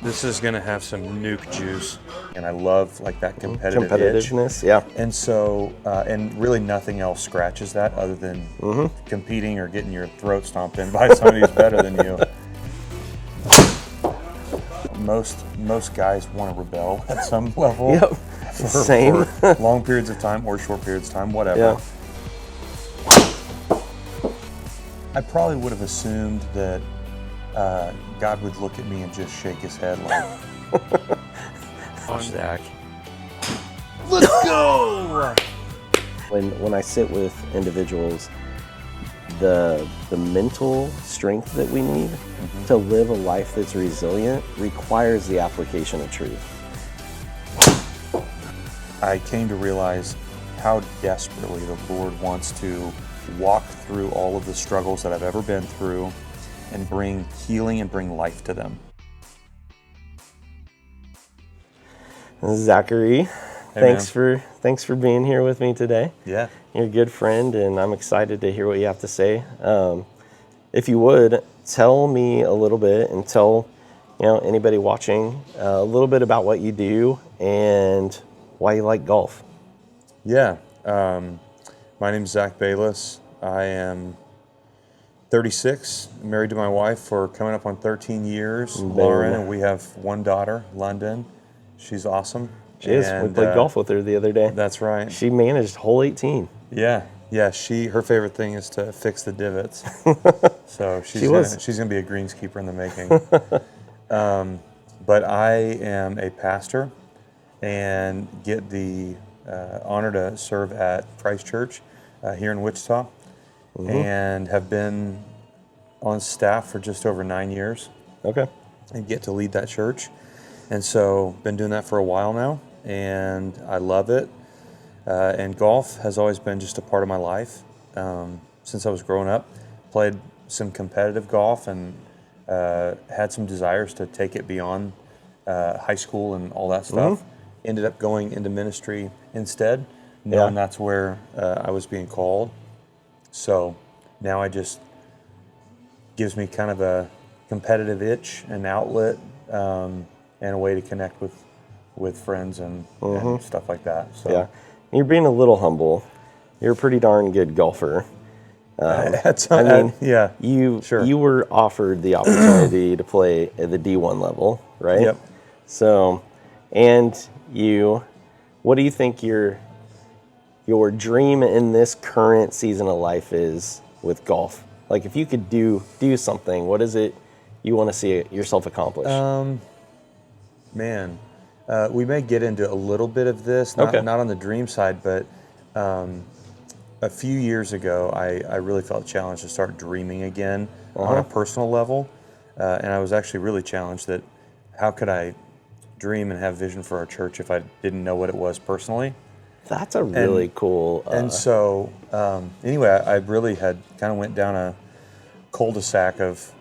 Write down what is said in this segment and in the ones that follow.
This is gonna have some nuke juice, and I love like that competitive itch. Competitiveness, yeah. And so, and really nothing else scratches that other than competing or getting your throat stomped in by somebody who's better than you. Most guys want to rebel at some level. Yep. Same. For long periods of time or short periods of time, whatever. Yeah. I probably would have assumed that God would look at me and just shake his head like, Gosh, Zach. let's go! When I sit with individuals, the mental strength that we need to live a life that's resilient requires the application of truth. I came to realize how desperately the Lord wants to walk through all of the struggles that I've ever been through and bring healing and bring life to them. Zachary, thanks for being here with me today. Yeah. You're a good friend, and I'm excited to hear what you have to say. If you would, tell me a little bit and tell anybody watching a little bit about what you do and why you like golf. Yeah. My name's Zac Bayless. I am 36, married to my wife for coming up on 13 years, Lauren, and we have one daughter, London. She's awesome. She is. We played golf with her the other day. That's right. She managed hole 18. Yeah. Her favorite thing is to fix the divots. So she's gonna be a greenskeeper in the making. But I am a pastor and get the honor to serve at Christ Church here in Wichita, and have been on staff for just over 9 years. Okay. And get to lead that church. And so been doing that for a while now, and I love it. And golf has always been just a part of my life. Since I was growing up, played some competitive golf and had some desires to take it beyond high school and all that stuff. Ended up going into ministry instead, knowing that's where I was being called. So now I just gives me kind of a competitive itch, an outlet, and a way to connect with friends and stuff like that. So yeah, you're being a little humble. You're a pretty darn good golfer. You were offered the opportunity to play at the D1 level, right? Yep. So, and what do you think your dream in this current season of life is with golf? Like, if you could do something, what is it you want to see yourself accomplish? We may get into a little bit of this, not on the dream side, but a few years ago, I really felt challenged to start dreaming again on a personal level. And I was actually really challenged that how could I dream and have vision for our church if I didn't know what it was personally? That's a really cool... And so, anyway, I really had kind of went down a cul-de-sac of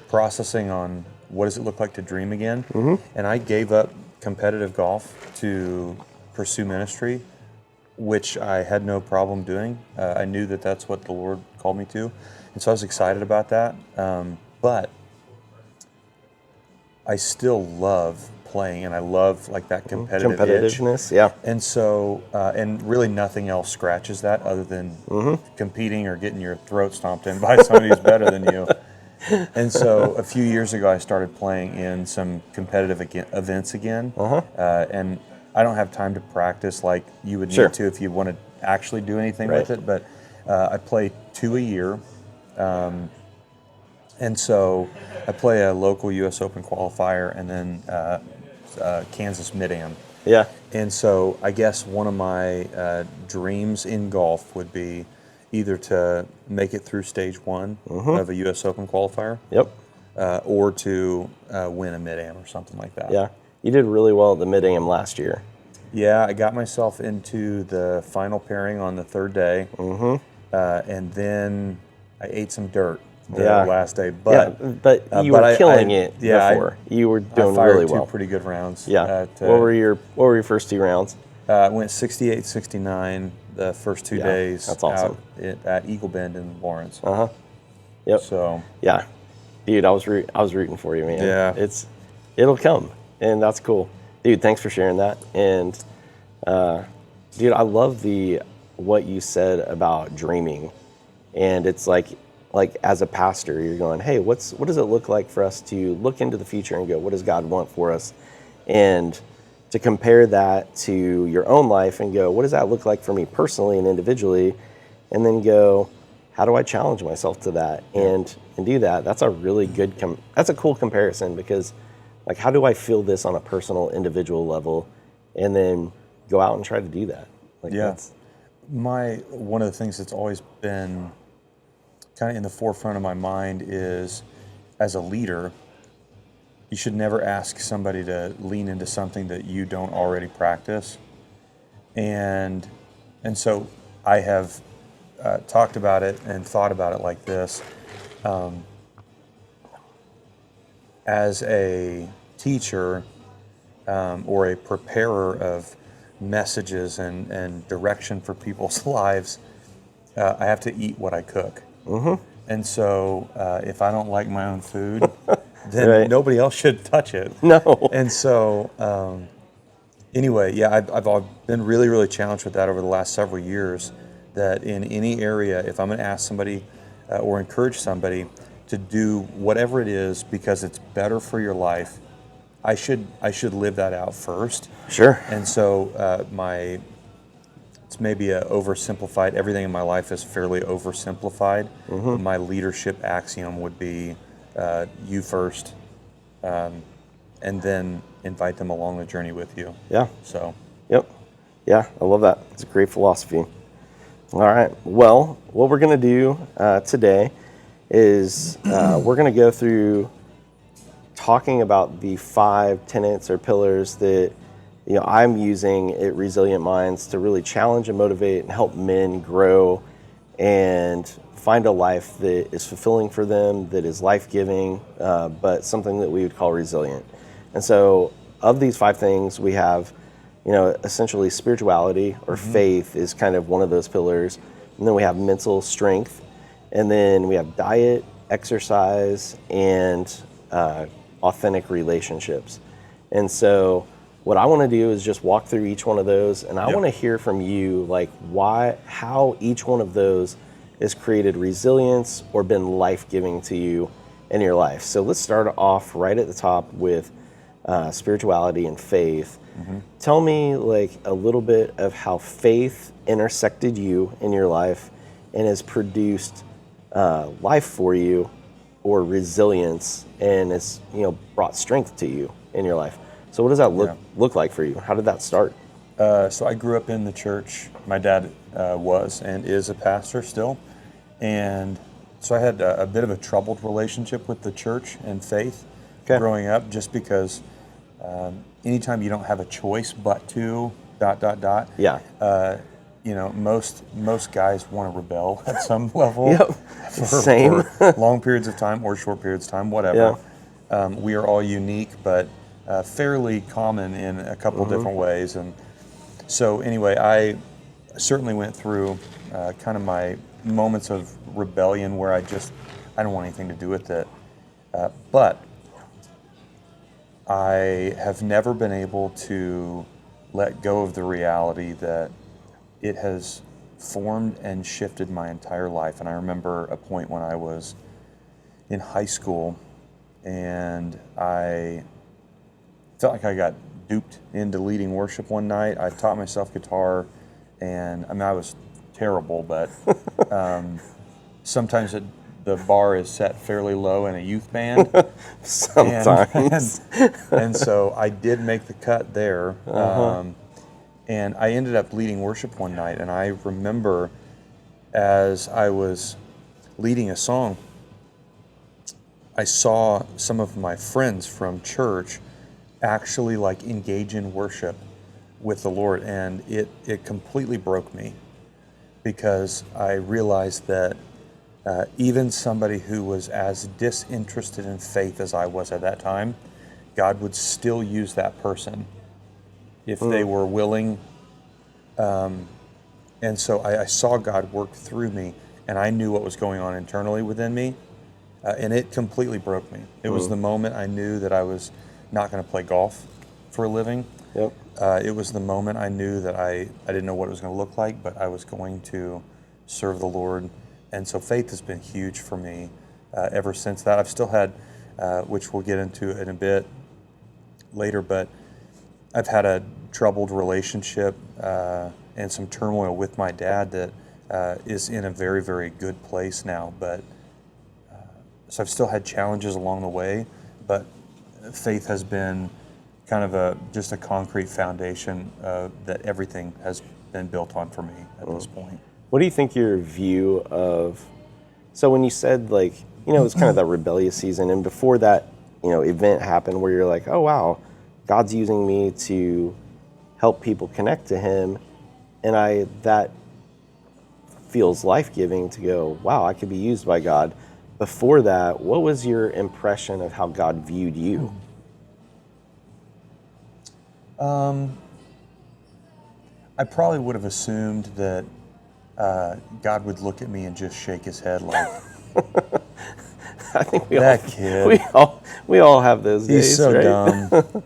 processing on what does it look like to dream again. And I gave up competitive golf to pursue ministry, which I had no problem doing. I knew that that's what the Lord called me to. And so I was excited about that. But I still love playing, and I love like that competitiveness, yeah. And so, and really nothing else scratches that other than competing or getting your throat stomped in by somebody who's better than you. And so a few years ago, I started playing in some competitive events again. And I don't have time to practice like you would need to if you want to actually do anything with it. But I play 2 a year. And so I play a local U.S. Open qualifier and then Kansas Mid-Am. Yeah. And so I guess one of my dreams in golf would be either to make it through stage 1 of a U.S. Open qualifier. Yep. Or to win a Mid-Am or something like that. Yeah. You did really well at the Mid-Am last year. Yeah, I got myself into the final pairing on the third day. And then I ate some dirt the last day. But you were killing it before. You were doing really well. 2 pretty good rounds. Yeah. What were your first 2 rounds? I went 68, 69 the first 2 days. That's awesome. Out at Eagle Bend in Lawrence. Yep. So yeah, dude, I was rooting for you, man. Yeah. It'll come, and that's cool, dude. Thanks for sharing that. And dude, I love what you said about dreaming, and it's like as a pastor, you're going, hey, what does it look like for us to look into the future and go, what does God want for us, and to compare that to your own life and go, what does that look like for me personally and individually, and then go, how do I challenge myself to that and do that? That's a really good that's a cool comparison, because like, how do I feel this on a personal, individual level, and then go out and try to do that? Like, that's one of the things that's always been kind of in the forefront of my mind is, as a leader, you should never ask somebody to lean into something that you don't already practice. And so I have talked about it and thought about it like this. As a teacher or a preparer of messages and direction for people's lives, I have to eat what I cook. Mm-hmm. And so if I don't like my own food, then nobody else should touch it. No. And so anyway, I've been really, really challenged with that over the last several years, that in any area, if I'm going to ask somebody or encourage somebody to do whatever it is because it's better for your life, I should live that out first. Sure. And so it's maybe a oversimplified, everything in my life is fairly oversimplified. Mm-hmm. My leadership axiom would be you first, and then invite them along the journey with you. Yeah. So. Yep. Yeah, I love that. It's a great philosophy. All right. Well, what we're going to do today is we're going to go through talking about the 5 tenets or pillars that I'm using at Resilient Minds to really challenge and motivate and help men grow and find a life that is fulfilling for them, that is life-giving, but something that we would call resilient. And so of these 5 things, we have essentially spirituality or faith is kind of one of those pillars. And then we have mental strength. And then we have diet, exercise, and authentic relationships. And so what I want to do is just walk through each one of those. And I want to hear from you, like, how each one of those has created resilience or been life-giving to you in your life. So let's start off right at the top with spirituality and faith. Mm-hmm. Tell me like a little bit of how faith intersected you in your life and has produced life for you, or resilience, and has brought strength to you in your life. So what does that look like for you? How did that start? So I grew up in the church. My dad was and is a pastor still, and so I had a bit of a troubled relationship with the church and faith growing up, just because anytime you don't have a choice but to ... most guys want to rebel at some level. Same. For long periods of time or short periods of time, whatever. We are all unique, but fairly common in a couple of different ways. And so anyway, I certainly went through kind of my moments of rebellion where I don't want anything to do with it. But I have never been able to let go of the reality that it has formed and shifted my entire life. And I remember a point when I was in high school and I felt like I got duped into leading worship one night. I taught myself guitar, and I was terrible, but sometimes the bar is set fairly low in a youth band. Sometimes. And so I did make the cut there. And I ended up leading worship one night, and I remember as I was leading a song, I saw some of my friends from church actually like engage in worship with the Lord, and it completely broke me, because I realized that even somebody who was as disinterested in faith as I was at that time, God would still use that person if they were willing. And so I saw God work through me, and I knew what was going on internally within me, and it completely broke me. It was the moment I knew that I was not going to play golf for a living. Yep. It was the moment I knew that I didn't know what it was going to look like, but I was going to serve the Lord. And so faith has been huge for me ever since that. I've still had, which we'll get into in a bit later, but I've had a troubled relationship and some turmoil with my dad that is in a very, very good place now. But so I've still had challenges along the way, but faith has been kind of just a concrete foundation that everything has been built on for me at this point. What do you think your view of, so when you said like, it was kind of that rebellious season, and before that, event happened where you're like, oh wow, God's using me to help people connect to him, and that feels life-giving to go, wow, I could be used by God. Before that, what was your impression of how God viewed you? I probably would have assumed that God would look at me and just shake his head like, I think kid. we all have those days. He's so right? dumb.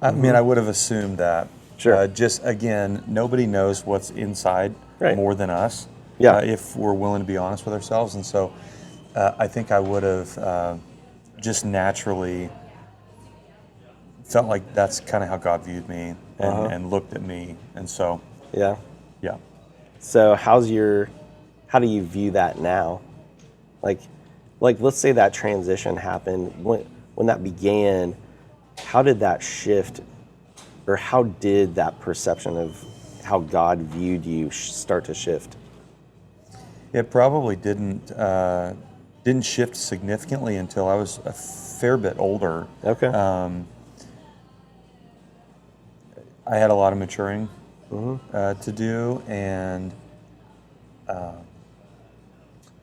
I mean, I would have assumed that. Sure. Just again, nobody knows what's inside more than us. Yeah. If we're willing to be honest with ourselves, and so I think I would have just naturally felt like that's kind of how God viewed me and looked at me, and so Yeah. yeah. So how do you view that now? Like let's say that transition happened, when that began, how did that shift, or how did that perception of how God viewed you start to shift? It probably didn't shift significantly until I was a fair bit older. Okay. I had a lot of maturing to do, and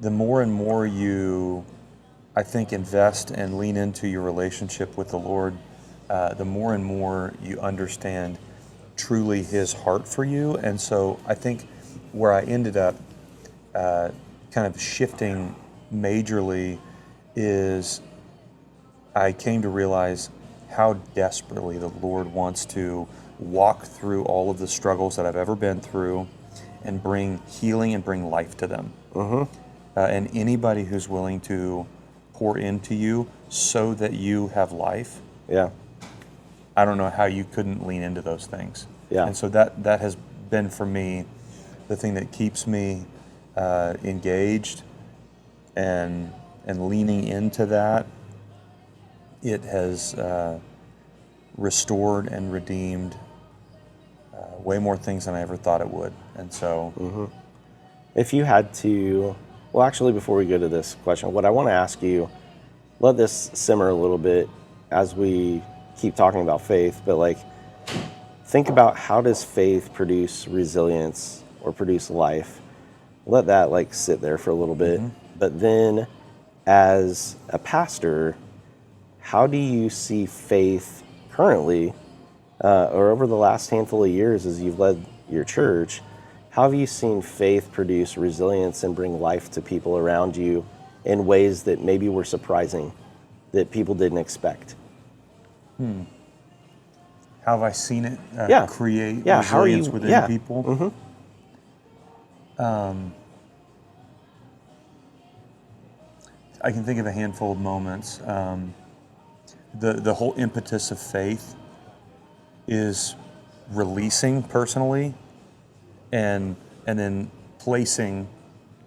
the more and more you, I think, invest and lean into your relationship with the Lord, the more and more you understand truly his heart for you. And so I think where I ended up kind of shifting majorly is I came to realize how desperately the Lord wants to walk through all of the struggles that I've ever been through and bring healing and bring life to them. And anybody who's willing to pour into you so that you have life, I don't know how you couldn't lean into those things. And so that has been for me the thing that keeps me engaged and leaning into that. It has restored and redeemed way more things than I ever thought it would. And so If you had to, well, actually, before we go to this question, what I want to ask you, let this simmer a little bit as we keep talking about faith, but like, think about, how does faith produce resilience or produce life? Let that like sit there for a little bit. But then as a pastor, how do you see faith currently, or over the last handful of years as you've led your church, how have you seen faith produce resilience and bring life to people around you in ways that maybe were surprising, that people didn't expect? How have I seen it create how resilience within people? I can think of a handful of moments. The whole impetus of faith is releasing personally and then placing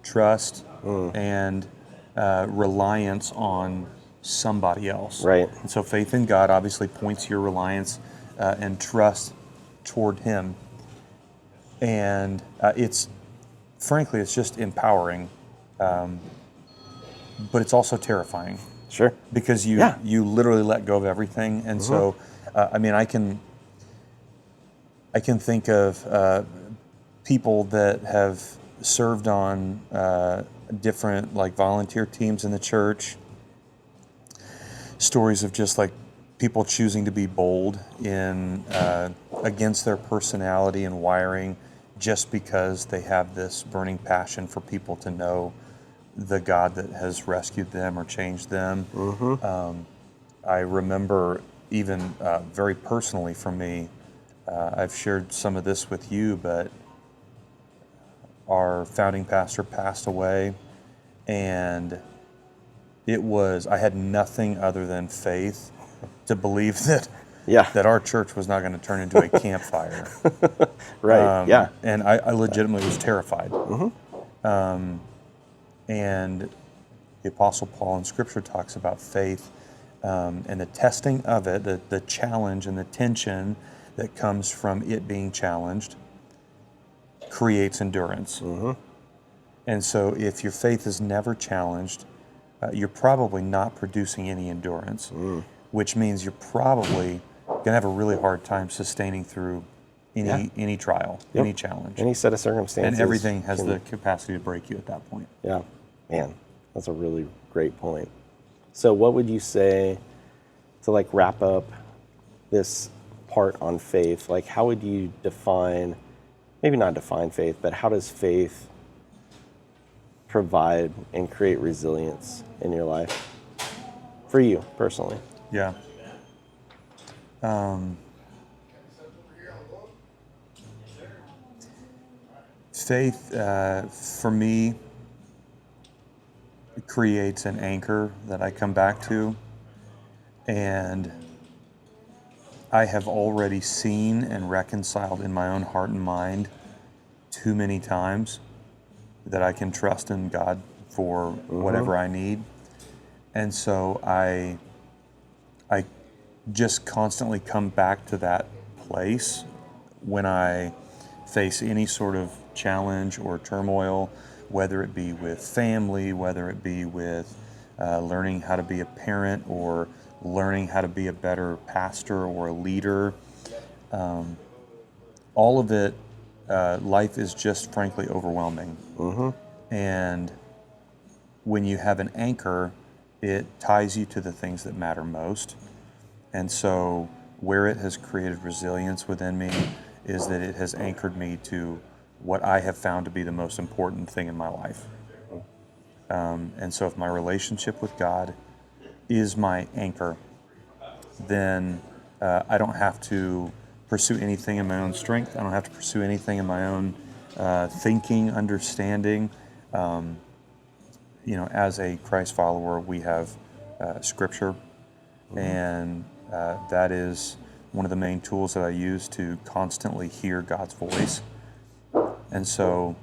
trust and reliance on somebody else. Right. And so faith in God obviously points your reliance and trust toward him. And it's just empowering, but it's also terrifying. Sure. Because you literally let go of everything. And so, I can think of people that have served on different like volunteer teams in the church, stories of just like people choosing to be bold in against their personality and wiring, just because they have this burning passion for people to know the God that has rescued them or changed them. I remember even very personally for me, I've shared some of this with you, but our founding pastor passed away, and I had nothing other than faith to believe that Yeah. that our church was not going to turn into a campfire. Right. Yeah. And I legitimately was terrified. And the Apostle Paul in Scripture talks about faith and the testing of it, the challenge and the tension that comes from it being challenged creates endurance. And so if your faith is never challenged, you're probably not producing any endurance, which means you're probably going to have a really hard time sustaining through any trial, any challenge. Any set of circumstances. And everything has the capacity to break you at that point. Yeah. Man, that's a really great point. So what would you say to like wrap up this part on faith? Like how would you define, maybe not define faith, but how does faith provide and create resilience in your life for you personally? Yeah. Faith, for me, creates an anchor that I come back to, and I have already seen and reconciled in my own heart and mind too many times that I can trust in God for whatever I need. And so I just constantly come back to that place when I face any sort of challenge or turmoil, whether it be with family, whether it be with learning how to be a parent or learning how to be a better pastor or a leader. All of it, life is just frankly overwhelming. And when you have an anchor, it ties you to the things that matter most. And so where it has created resilience within me is that it has anchored me to what I have found to be the most important thing in my life. And so if my relationship with God is my anchor, then I don't have to pursue anything in my own strength. I don't have to pursue anything in my own thinking, understanding. As a Christ follower, we have Scripture, and that is one of the main tools that I use to constantly hear God's voice. And so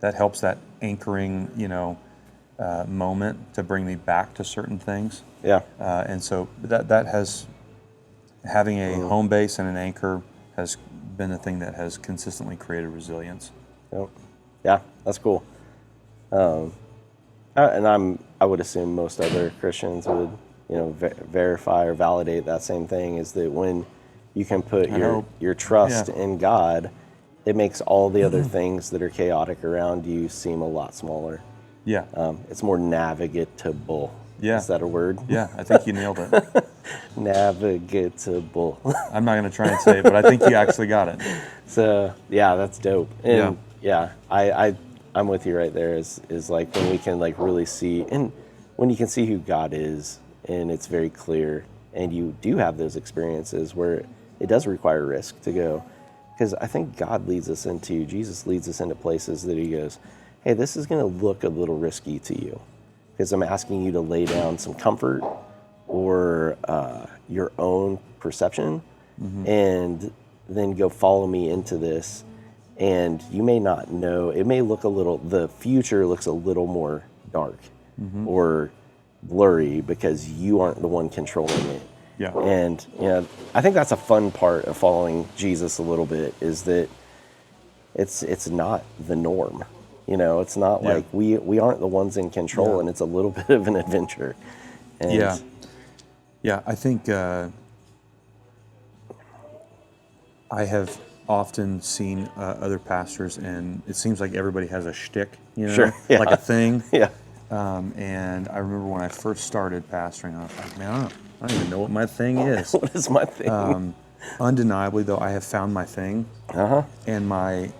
that helps that anchoring, moment to bring me back to certain things. Yeah. And so that has, having a home base and an anchor has been the thing that has consistently created resilience. Yep. Yeah, that's cool. And I would assume most other Christians would, verify or validate that same thing, is that when you can put your trust in God, it makes all the other things that are chaotic around you seem a lot smaller. Yeah. It's more navigatable. Yeah. Is that a word? Yeah, I think you nailed it. Navigatable. I'm not going to try and say it, but I think you actually got it. So, yeah, that's dope. And I'm with you right there, is like when we can like really see, and when you can see who God is and it's very clear, and you do have those experiences where it does require risk to go. Because I think Jesus leads us into places that he goes, hey, this is going to look a little risky to you, because I'm asking you to lay down some comfort or your own perception, and then go follow me into this. And you may not know, it may look the future looks a little more dark or blurry because you aren't the one controlling it. Yeah. And, I think that's a fun part of following Jesus a little bit, is that it's not the norm. It's not like we aren't the ones in control, and it's a little bit of an adventure. And Yeah, I think I have often seen other pastors, and it seems like everybody has a shtick, Sure. Yeah. like a thing. Yeah. And I remember when I first started pastoring, I was like, man, I don't even know what my thing is. What is my thing? Undeniably, though, I have found my thing. And my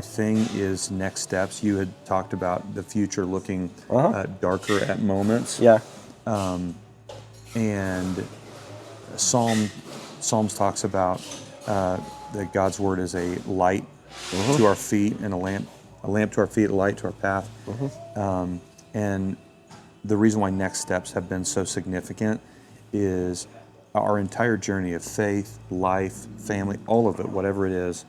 thing is next steps. You had talked about the future looking darker at moments. Yeah. And Psalms talks about that God's word is a light to our feet and a lamp to our feet, a light to our path. And the reason why next steps have been so significant is our entire journey of faith, life, family, all of it, whatever it is,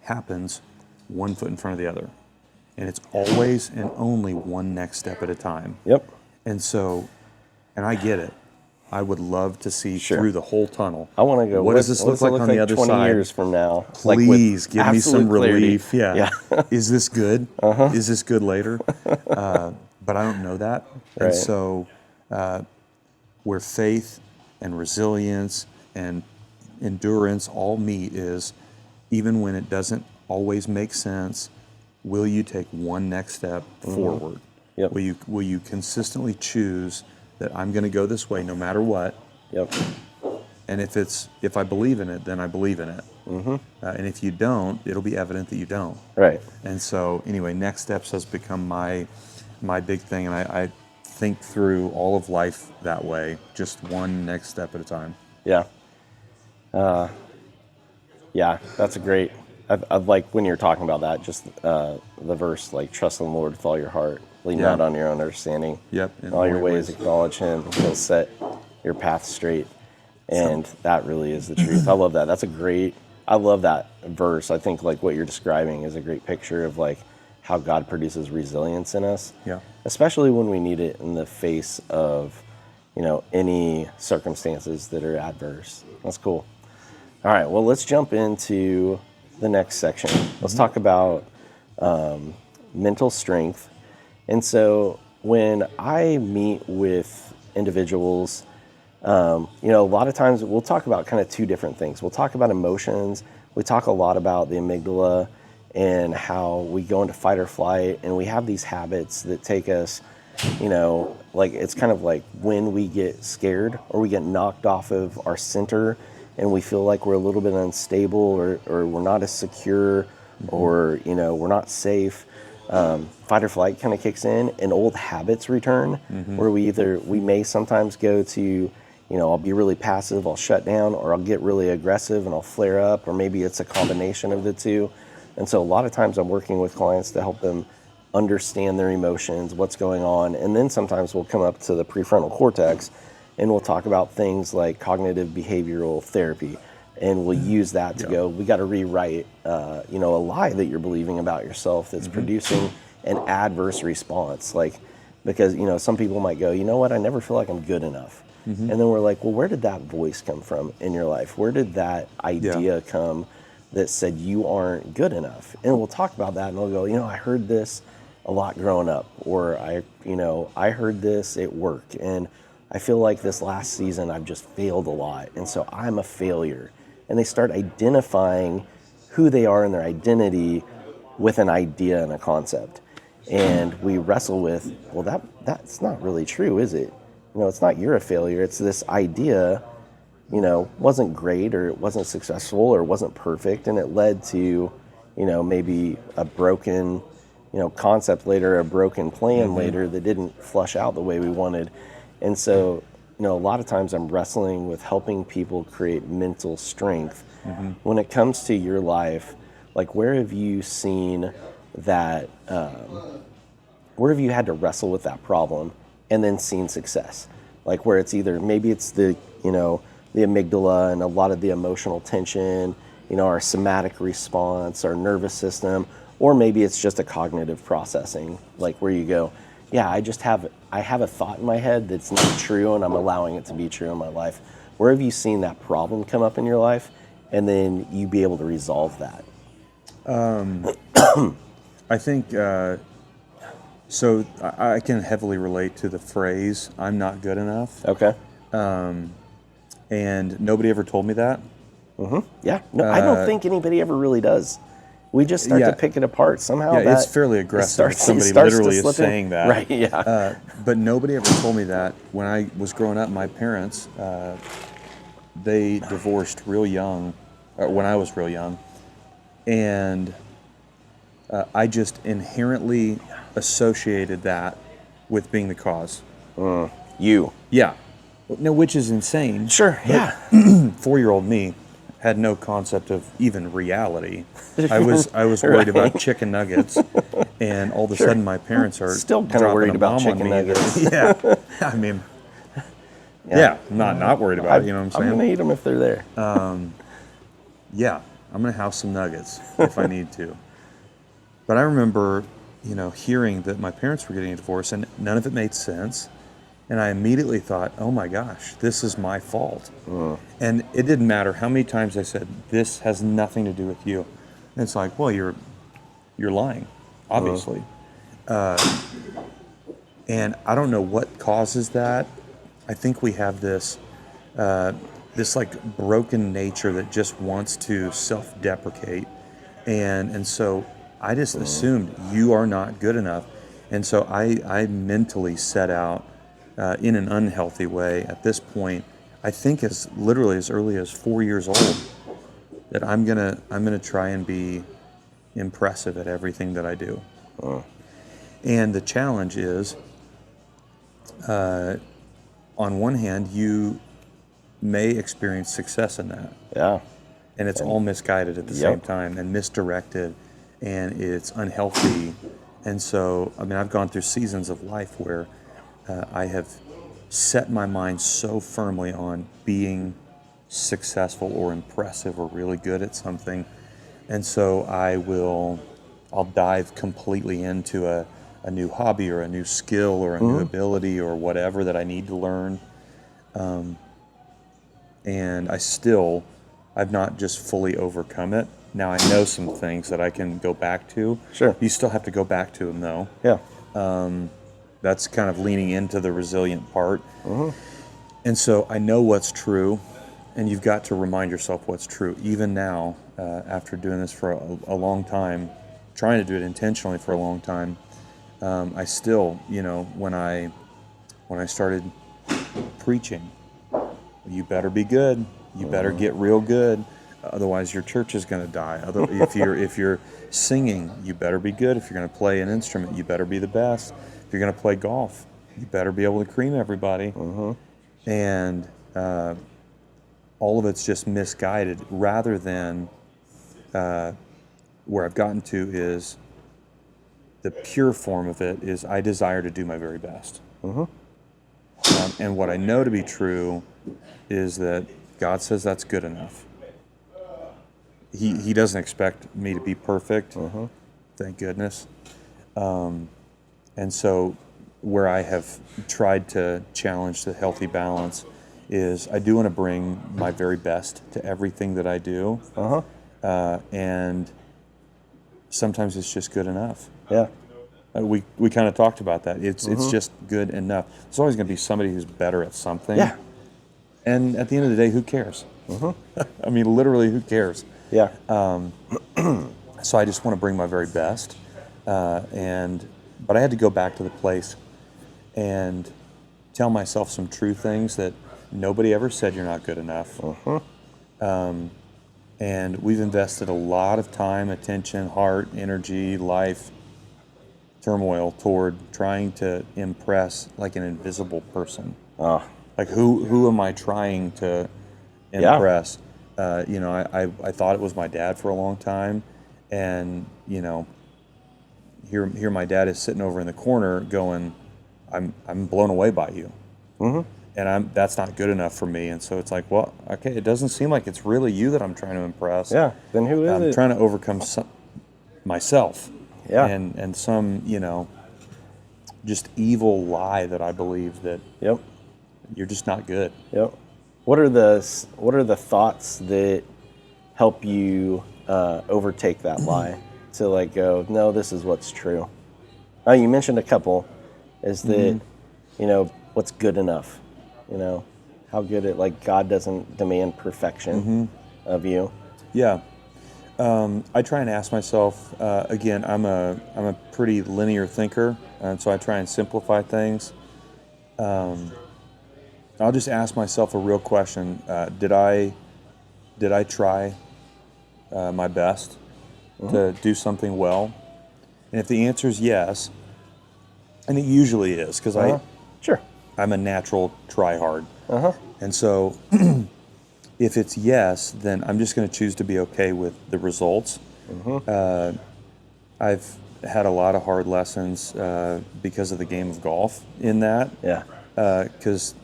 happens one foot in front of the other. And it's always and only one next step at a time. Yep. And so, and I get it. I would love to see through the whole tunnel. I want to go. What does this look like on the other 20 side? years from now? Please give me some relief. Clarity. Yeah. Is this good? Is this good later? But I don't know that. Right. And so, where faith and resilience and endurance all meet is, even when it doesn't always make sense, will you take one next step forward? Yep. Will you consistently choose that I'm going to go this way no matter what? Yep. And if I believe in it, then I believe in it. And if you don't, it'll be evident that you don't. Right. And so anyway, next steps has become my big thing, and I think through all of life that way, just one next step at a time. Yeah. Yeah, that's a great. I like when you're talking about that, just the verse, like, trust in the Lord with all your heart, lean not on your own understanding. Yep. In all your ways acknowledge Him, He'll set your path straight. And that really is the truth. I love that. That's a great, I love that verse. I think, like, what you're describing is a great picture of, like, how God produces resilience in us. Yeah. Especially when we need it in the face of, any circumstances that are adverse. That's cool. All right, well, let's jump into the next section. Let's talk about mental strength. And so when I meet with individuals, a lot of times we'll talk about kind of two different things. We'll talk about emotions. We talk a lot about the amygdala and how we go into fight or flight, and we have these habits that take us, like, it's kind of like when we get scared or we get knocked off of our center and we feel like we're a little bit unstable or we're not as secure or, we're not safe. Fight or flight kind of kicks in and old habits return where we may sometimes go to, I'll be really passive, I'll shut down, or I'll get really aggressive and I'll flare up, or maybe it's a combination of the two. And so a lot of times I'm working with clients to help them understand their emotions, what's going on. And then sometimes we'll come up to the prefrontal cortex and we'll talk about things like cognitive behavioral therapy. And we'll use that to go, we got to rewrite, a lie that you're believing about yourself that's producing an adverse response. Like, because, some people might go, you know what, I never feel like I'm good enough. And then we're like, well, where did that voice come from in your life? Where did that idea come that said you aren't good enough? And we'll talk about that and they'll go, I heard this a lot growing up, or I heard this at work, and I feel like this last season I've just failed a lot, and so I'm a failure. And they start identifying who they are in their identity with an idea and a concept. And we wrestle with, well, that's not really true, is it? It's not you're a failure, it's this idea, wasn't great, or it wasn't successful, or it wasn't perfect, and it led to, maybe a broken, concept later, a broken plan later that didn't flush out the way we wanted. And so, a lot of times I'm wrestling with helping people create mental strength. When it comes to your life, like, where have you seen that, where have you had to wrestle with that problem and then seen success? Like, where it's either, maybe it's the amygdala and a lot of the emotional tension, our somatic response, our nervous system, or maybe it's just a cognitive processing, like where you go, yeah, I have a thought in my head that's not true and I'm allowing it to be true in my life. Where have you seen that problem come up in your life and then you be able to resolve that? I think, so I can heavily relate to the phrase, I'm not good enough. Okay. And nobody ever told me that. Yeah. No, I don't think anybody ever really does. We just start to pick it apart somehow. Yeah, it's fairly aggressive. Somebody literally is saying that. Right, yeah. But nobody ever told me that. When I was growing up, my parents, they divorced real young, when I was real young. And I just inherently associated that with being the cause. You. Yeah. No, which is insane. Sure, yeah. 4-year-old me had no concept of even reality. I was worried about chicken nuggets, and all of a sudden my parents are Still kinda dropping worried a about bomb on chicken me. nuggets. Yeah, I mean, yeah, I'm not worried about it. You know what I'm saying? I'm gonna eat them if they're there. Yeah, I'm gonna have some nuggets if I need to. But I remember, hearing that my parents were getting a divorce, and none of it made sense. And I immediately thought, oh my gosh, this is my fault. And it didn't matter how many times I said, this has nothing to do with you. And it's like, well, you're lying, obviously. And I don't know what causes that. I think we have this like broken nature that just wants to self-deprecate. And so I just assumed you are not good enough. And so I mentally set out in an unhealthy way at this point. I think as literally as early as 4 years old, that I'm gonna try and be impressive at everything that I do. And the challenge is, on one hand, you may experience success in that. Yeah. And it's all misguided at the same time and misdirected, and it's unhealthy. And so, I mean, I've gone through seasons of life where I have set my mind so firmly on being successful or impressive or really good at something. And so I'll dive completely into a new hobby or a new skill or a new ability or whatever that I need to learn. And I've not just fully overcome it. Now I know some things that I can go back to. Sure. You still have to go back to them though. Yeah. That's kind of leaning into the resilient part. And so I know what's true, and you've got to remind yourself what's true. Even now, after doing this for a long time, trying to do it intentionally for a long time, I still, when I started preaching, you better be good. You better get real good. Otherwise, your church is going to die. If you're singing, you better be good. If you're going to play an instrument, you better be the best. If you're going to play golf, you better be able to cream everybody. And all of it's just misguided, rather than where I've gotten to is the pure form of it is I desire to do my very best. And what I know to be true is that God says that's good enough. He doesn't expect me to be perfect, thank goodness. And so where I have tried to challenge the healthy balance is I do want to bring my very best to everything that I do. And sometimes it's just good enough. Yeah. We kind of talked about that. It's just good enough. There's always going to be somebody who's better at something. Yeah. And at the end of the day, who cares? I mean, literally, who cares? Yeah. So I just want to bring my very best. But I had to go back to the place and tell myself some true things that nobody ever said you're not good enough. And we've invested a lot of time, attention, heart, energy, life, turmoil toward trying to impress like an invisible person. Like who am I trying to impress? I thought it was my dad for a long time, and here my dad is sitting over in the corner going, I'm blown away by you. And that's not good enough for me. And so it's like, well, okay, it doesn't seem like it's really you that I'm trying to impress. Yeah. Then who is it? I'm trying to overcome myself. Yeah. And some, just evil lie that I believe that you're just not good. Yep. What are the thoughts that help you overtake that lie to like go, no, this is what's true? You mentioned a couple. Is that what's good enough? How good it, like, God doesn't demand perfection of you. Yeah. I try and ask myself, again, I'm a pretty linear thinker, and so I try and simplify things. I'll just ask myself a real question. Did I try my best to do something well? And if the answer is yes, and it usually is, because Sure. I'm a natural try-hard. And so if it's yes, then I'm just going to choose to be okay with the results. I've had a lot of hard lessons because of the game of golf in that. Yeah. Because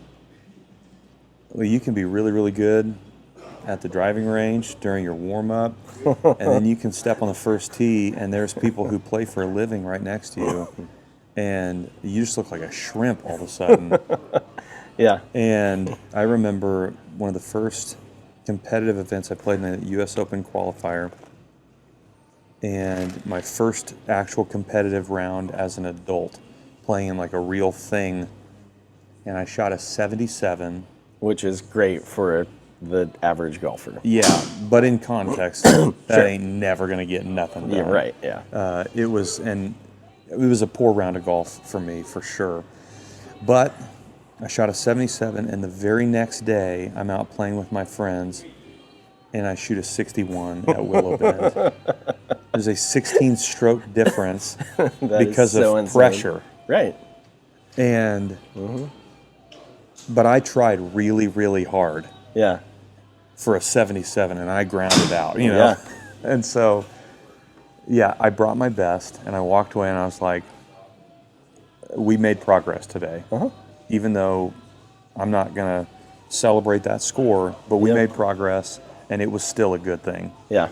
you can be really, really good at the driving range during your warm-up, and then you can step on the first tee, and there's people who play for a living right next to you, and you just look like a shrimp all of a sudden. Yeah. And I remember one of the first competitive events I played in the U.S. Open qualifier, and my first actual competitive round as an adult, playing in like a real thing, and I shot a 77. Which is great for the average golfer. Yeah, but in context, that ain't never gonna get nothing done. Yeah, right, yeah. It was a poor round of golf for me, for sure. But I shot a 77, and the very next day, I'm out playing with my friends, and I shoot a 61 at Willow Bend. There's a 16-stroke difference because of insane. pressure. Right. And, but I tried really, really hard. Yeah. For a 77, and I grounded out, you know? Yeah. And so, yeah, I brought my best, and I walked away, and I was like, we made progress today. Even though I'm not going to celebrate that score, but we made progress, and it was still a good thing. Yeah.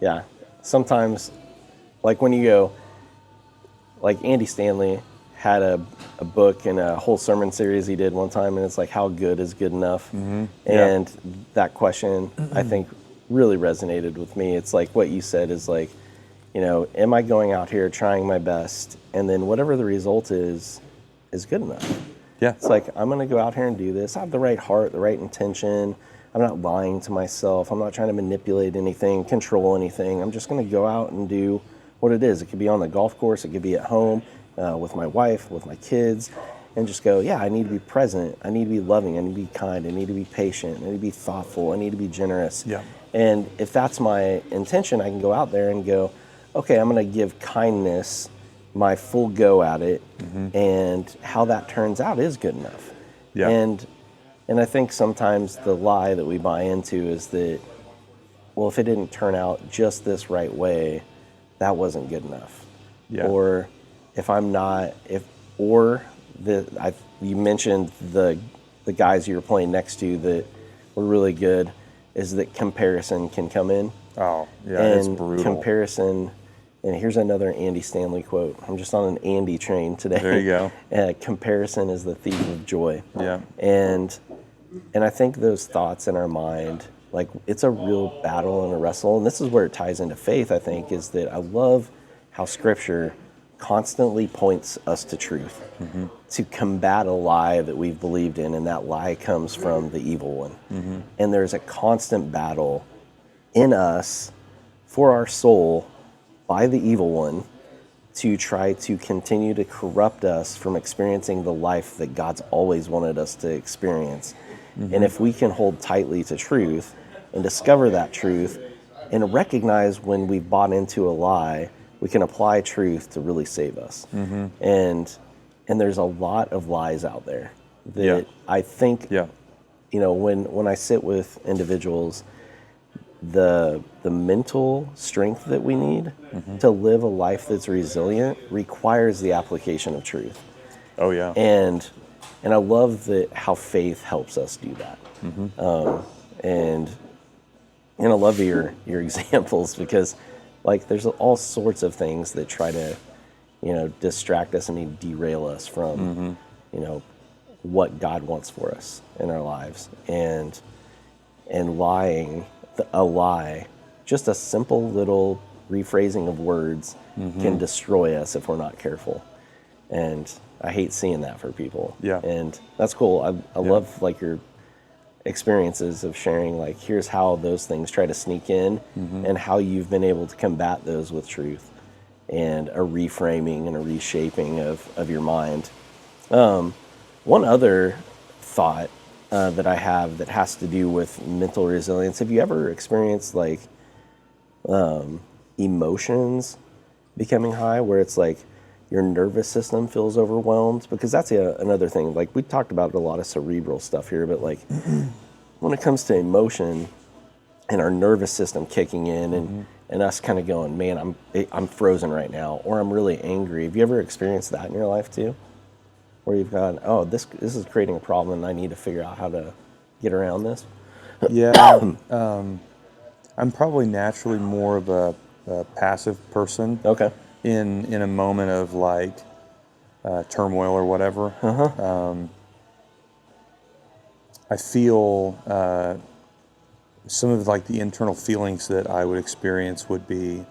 Yeah. Sometimes, like when you go, like Andy Stanley had a book and a whole sermon series he did one time, and it's like, how good is good enough? And that question, I think, really resonated with me. It's like what you said is like, you know, am I going out here trying my best, and then whatever the result is good enough? Yeah. It's like, I'm going to go out here and do this. I have the right heart, the right intention. I'm not lying to myself. I'm not trying to manipulate anything, control anything. I'm just going to go out and do what it is. It could be on the golf course. It could be at home. With my wife, with my kids, and just go, yeah, I need to be present. I need to be loving. I need to be kind. I need to be patient. I need to be thoughtful. I need to be generous. Yeah. And if that's my intention, I can go out there and go, okay, I'm going to give kindness my full go at it, and how that turns out is good enough. Yeah. And I think sometimes the lie that we buy into is that, well, if it didn't turn out just this right way, that wasn't good enough. Yeah. Or if I'm not, you mentioned the guys you were playing next to that were really good, is that comparison can come in. Oh, yeah, And it's brutal. comparison, and here's another Andy Stanley quote. I'm just on an Andy train today. There you go. Comparison is the thief of joy. Yeah. And I think those thoughts in our mind, like, it's a real battle and a wrestle. And this is where it ties into faith, I think, is that I love how Scripture constantly points us to truth, to combat a lie that we've believed in, and that lie comes from the evil one. And there's a constant battle in us for our soul by the evil one to try to continue to corrupt us from experiencing the life that God's always wanted us to experience. And if we can hold tightly to truth and discover that truth and recognize when we've bought into a lie, we can apply truth to really save us. And there's a lot of lies out there that I think, you know, when I sit with individuals, the mental strength that we need to live a life that's resilient requires the application of truth. Oh, yeah. And I love how faith helps us do that. And I love your examples, because like there's all sorts of things that try to, you know, distract us and derail us from, you know, what God wants for us in our lives. And lying, a lie, just a simple little rephrasing of words can destroy us if we're not careful. And I hate seeing that for people. Yeah. And that's cool. I love like your experiences of sharing, like, here's how those things try to sneak in and how you've been able to combat those with truth and a reframing and a reshaping of your mind. One other thought that I have that has to do with mental resilience. Have you ever experienced like emotions becoming high, where it's like your nervous system feels overwhelmed, because that's another thing. Like, we talked about a lot of cerebral stuff here, but like when it comes to emotion and our nervous system kicking in and us kind of going, man, I'm frozen right now, or I'm really angry. Have you ever experienced that in your life too? Where you've gone, oh, this is creating a problem and I need to figure out how to get around this? Yeah. I'm probably naturally more of a passive person. Okay. In a moment of like turmoil or whatever. I feel some of like the internal feelings that I would experience would be,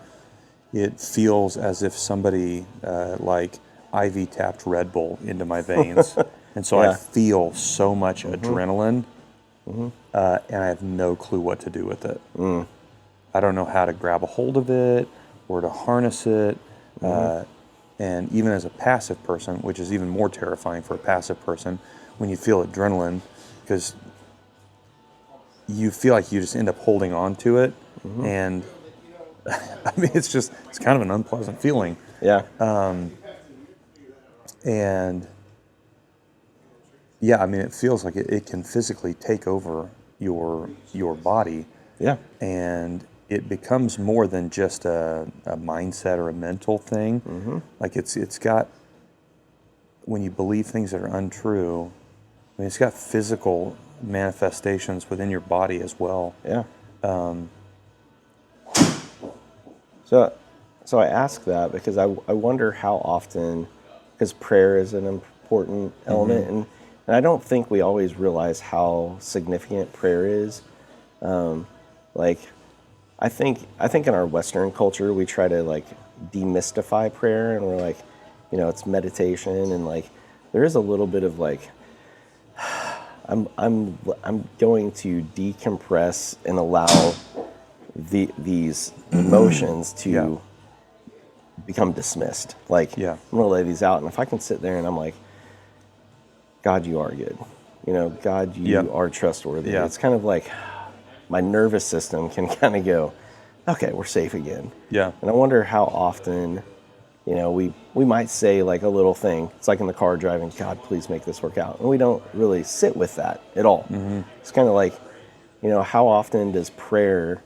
it feels as if somebody like IV tapped Red Bull into my veins. And so I feel so much adrenaline and I have no clue what to do with it. I don't know how to grab a hold of it or to harness it. And even as a passive person, which is even more terrifying for a passive person, when you feel adrenaline, because you feel like you just end up holding on to it. And I mean, it's kind of an unpleasant feeling. Yeah. And yeah, I mean, it feels like it can physically take over your body. Yeah. And it becomes more than just a mindset or a mental thing. Like it's got, when you believe things that are untrue, I mean, it's got physical manifestations within your body as well. Yeah. So I ask that because I wonder how often, because prayer is an important element, and I don't think we always realize how significant prayer is. Like, I think in our Western culture we try to like demystify prayer, and we're like, you know, it's meditation, and like there is a little bit of like, I'm going to decompress and allow these emotions to become dismissed. Like, I'm gonna lay these out, and if I can sit there and I'm like, God, you are good. You know, God, you are trustworthy. It's kind of like my nervous system can kind of go, okay, we're safe again. Yeah. And I wonder how often, you know, we might say like a little thing. It's like in the car driving, God, please make this work out. And we don't really sit with that at all. It's kind of like, you know, how often does prayer,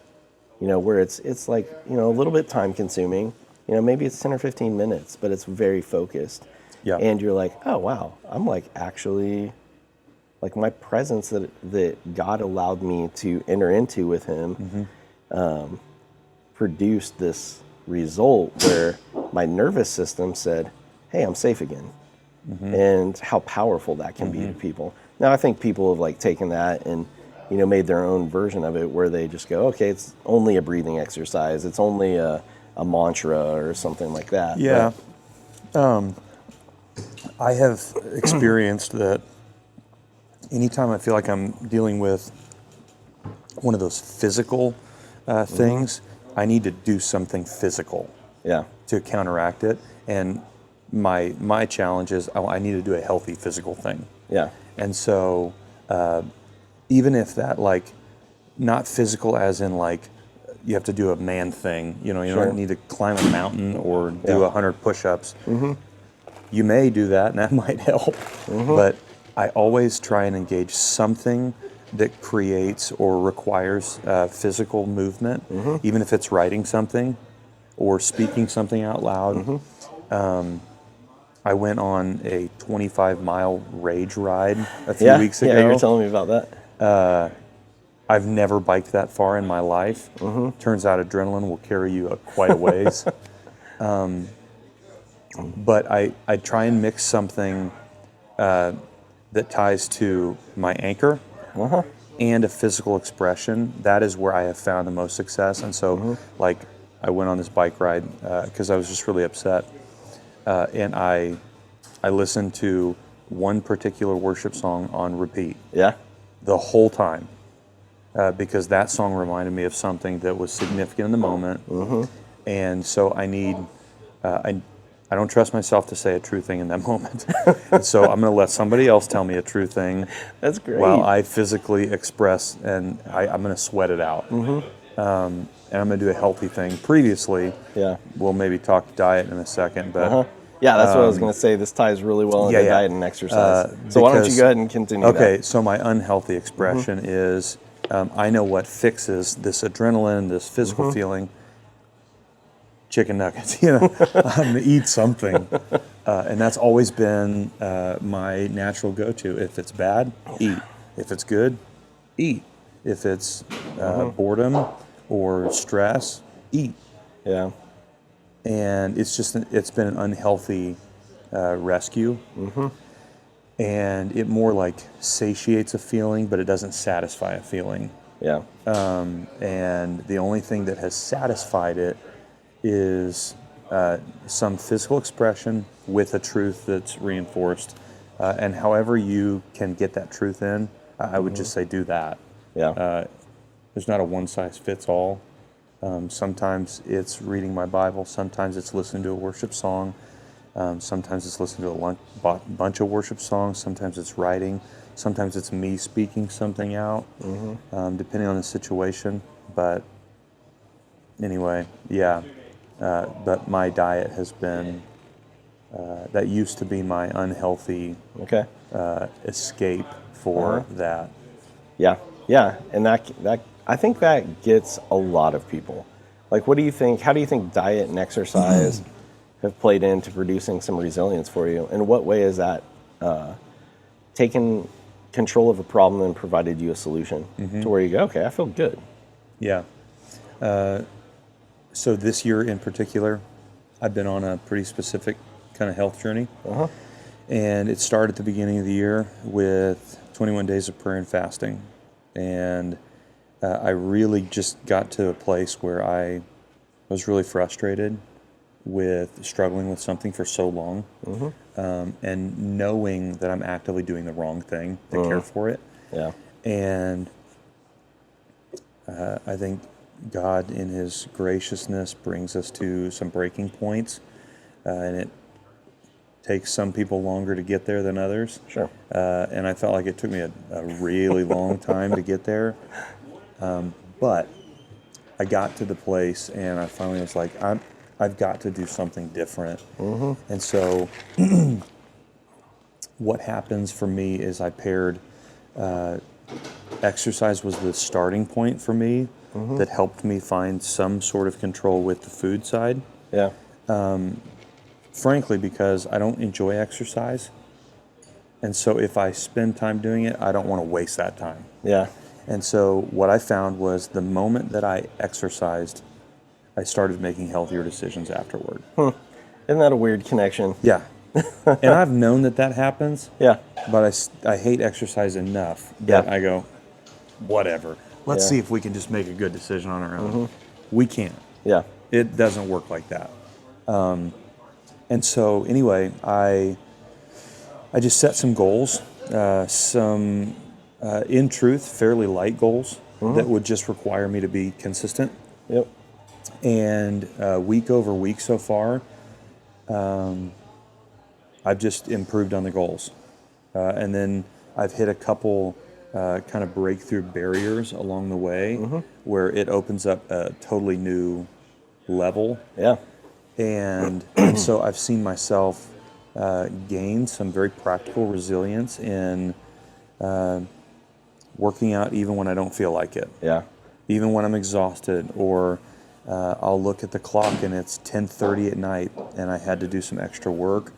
you know, where it's like, you know, a little bit time consuming, you know, maybe it's 10 or 15 minutes, but it's very focused. Yeah. And you're like, oh, wow, I'm like actually, like my presence that God allowed me to enter into with him produced this result where my nervous system said, hey, I'm safe again. And how powerful that can be to people. Now, I think people have like taken that and, you know, made their own version of it where they just go, okay, it's only a breathing exercise. It's only a mantra or something like that. Yeah. I have experienced that anytime I feel like I'm dealing with one of those physical things, I need to do something physical to counteract it. And my challenge is I need to do a healthy physical thing. Yeah. And so even if that, like, not physical as in like you have to do a man thing, you know, you don't need to climb a mountain or do 100 push-ups. You may do that and that might help, but I always try and engage something that creates or requires physical movement, even if it's writing something or speaking something out loud. I went on a 25-mile rage ride a few weeks ago. Yeah, you were telling me about that. I've never biked that far in my life. Turns out adrenaline will carry you quite a ways. But I try and mix something that ties to my anchor and a physical expression. That is where I have found the most success. And so, like, I went on this bike ride because I was just really upset. And I listened to one particular worship song on repeat. The whole time. Because that song reminded me of something that was significant in the moment. And so I need, I don't trust myself to say a true thing in that moment. And so I'm going to let somebody else tell me a true thing. That's great. While I physically express, and I'm going to sweat it out. And I'm going to do a healthy thing. Previously, we'll maybe talk diet in a second, but Yeah, that's what I was going to say. This ties really well into diet and exercise. So why don't you go ahead and continue Okay, that? so my unhealthy expression is I know what fixes this adrenaline, this physical feeling. Chicken nuggets, I'm going to eat something. And that's always been my natural go-to. If it's bad, eat. If it's good, eat. If it's boredom or stress, eat. Yeah. And it's been an unhealthy rescue. And it more like satiates a feeling, but it doesn't satisfy a feeling. Yeah. And the only thing that has satisfied it is some physical expression with a truth that's reinforced. And however you can get that truth in, I would just say do that. Yeah. There's not a one-size-fits-all. Sometimes it's reading my Bible. Sometimes it's listening to a worship song. Sometimes it's listening to a bunch of worship songs. Sometimes it's writing. Sometimes it's me speaking something out, depending on the situation. But anyway, yeah. But my diet has been, that used to be my unhealthy escape for that. Yeah, yeah, and that I think that gets a lot of people. Like, what do you think? How do you think diet and exercise have played into producing some resilience for you? In what way has that taken control of a problem and provided you a solution to where you go, okay, I feel good? Yeah. So this year in particular, I've been on a pretty specific kind of health journey. And it started at the beginning of the year with 21 days of prayer and fasting. And I really just got to a place where I was really frustrated with struggling with something for so long, and knowing that I'm actively doing the wrong thing to care for it. Yeah. And I think God, in His graciousness, brings us to some breaking points, and it takes some people longer to get there than others. Sure. And I felt like it took me a really long time to get there. But I got to the place, and I finally was like, I've got to do something different. And so what happens for me is I paired, exercise was the starting point for me that helped me find some sort of control with the food side. Yeah. Frankly, because I don't enjoy exercise. And so if I spend time doing it, I don't want to waste that time. Yeah. And so what I found was the moment that I exercised, I started making healthier decisions afterward. Isn't that a weird connection? Yeah. And I've known that happens. Yeah. But I hate exercise enough that I go, whatever. Let's see if we can just make a good decision on our own. We can't. Yeah. It doesn't work like that. And so anyway, I just set some goals, in truth, fairly light goals that would just require me to be consistent. Yep. And week over week so far, I've just improved on the goals. And then I've hit a couple kind of breakthrough barriers along the way where it opens up a totally new level. Yeah. And so I've seen myself gain some very practical resilience in working out even when I don't feel like it. Yeah. Even when I'm exhausted, or I'll look at the clock and it's 10:30 at night and I had to do some extra work,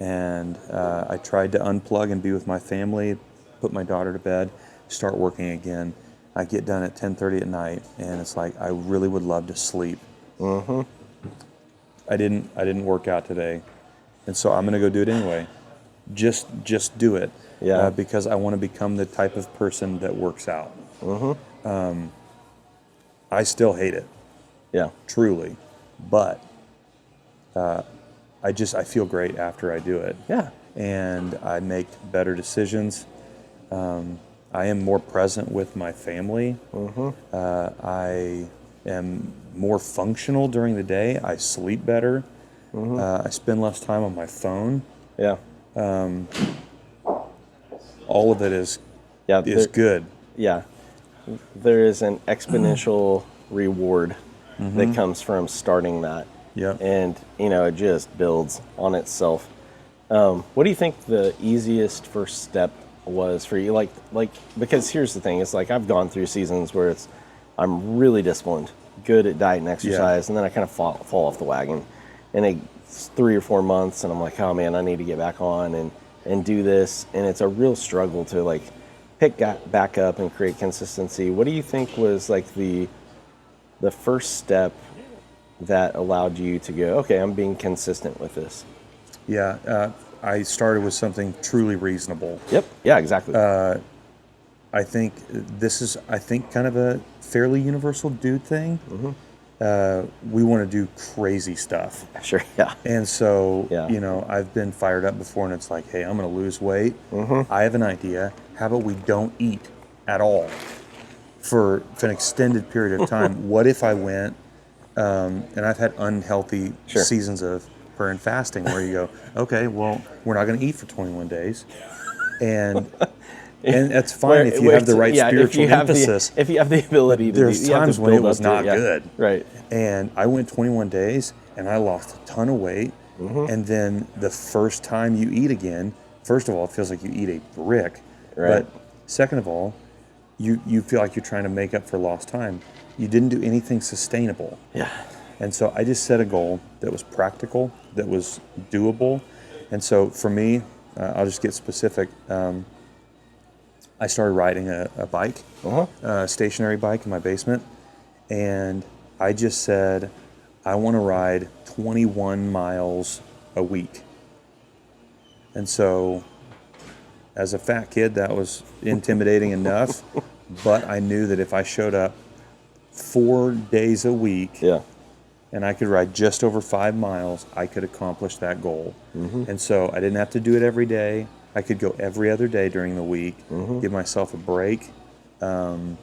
and I tried to unplug and be with my family, put my daughter to bed, start working again. I get done at 10:30 at night and it's like I really would love to sleep. I didn't work out today, and so I'm gonna go do it anyway. Just do it. Yeah. Because I want to become the type of person that works out. I still hate it. Yeah. Truly, but I feel great after I do it. Yeah. And I make better decisions. I am more present with my family. I am more functional during the day. I sleep better. I spend less time on my phone. Yeah. All of it is good. Yeah. There is an exponential reward that comes from starting that. Yep. And, it just builds on itself. What do you think the easiest first step was for you? Like, because here's the thing, it's like I've gone through seasons where I'm really disciplined, good at diet and exercise, and then I kind of fall off the wagon. And it's 3 or 4 months, and I'm like, oh man, I need to get back on and do this. And it's a real struggle to like pick back up and create consistency. What do you think was like the first step that allowed you to go, okay, I'm being consistent with this? Yeah, I started with something truly reasonable. Yep. Yeah, exactly. I think this is, kind of a fairly universal dude thing. We want to do crazy stuff. Sure, yeah. And so, Yeah. I've been fired up before, and it's like, hey, I'm going to lose weight. I have an idea. How about we don't eat at all for an extended period of time? What if I went, and I've had unhealthy Sure. seasons of prayer and fasting where you go, okay, well, we're not going to eat for 21 days. And that's fine if you have the right spiritual emphasis. If you have the ability to There's times when it was not good. Right. And I went 21 days and I lost a ton of weight. And then the first time you eat again, first of all, it feels like you eat a brick. Right. But second of all, you feel like you're trying to make up for lost time. You didn't do anything sustainable. Yeah. And so I just set a goal that was practical, that was doable. And so for me, I'll just get specific. I started riding a bike, a stationary bike in my basement. And I just said, I want to ride 21 miles a week. And so as a fat kid, that was intimidating enough. But I knew that if I showed up 4 days a week, and I could ride just over 5 miles, I could accomplish that goal. And so I didn't have to do it every day. I could go every other day during the week, give myself a break. And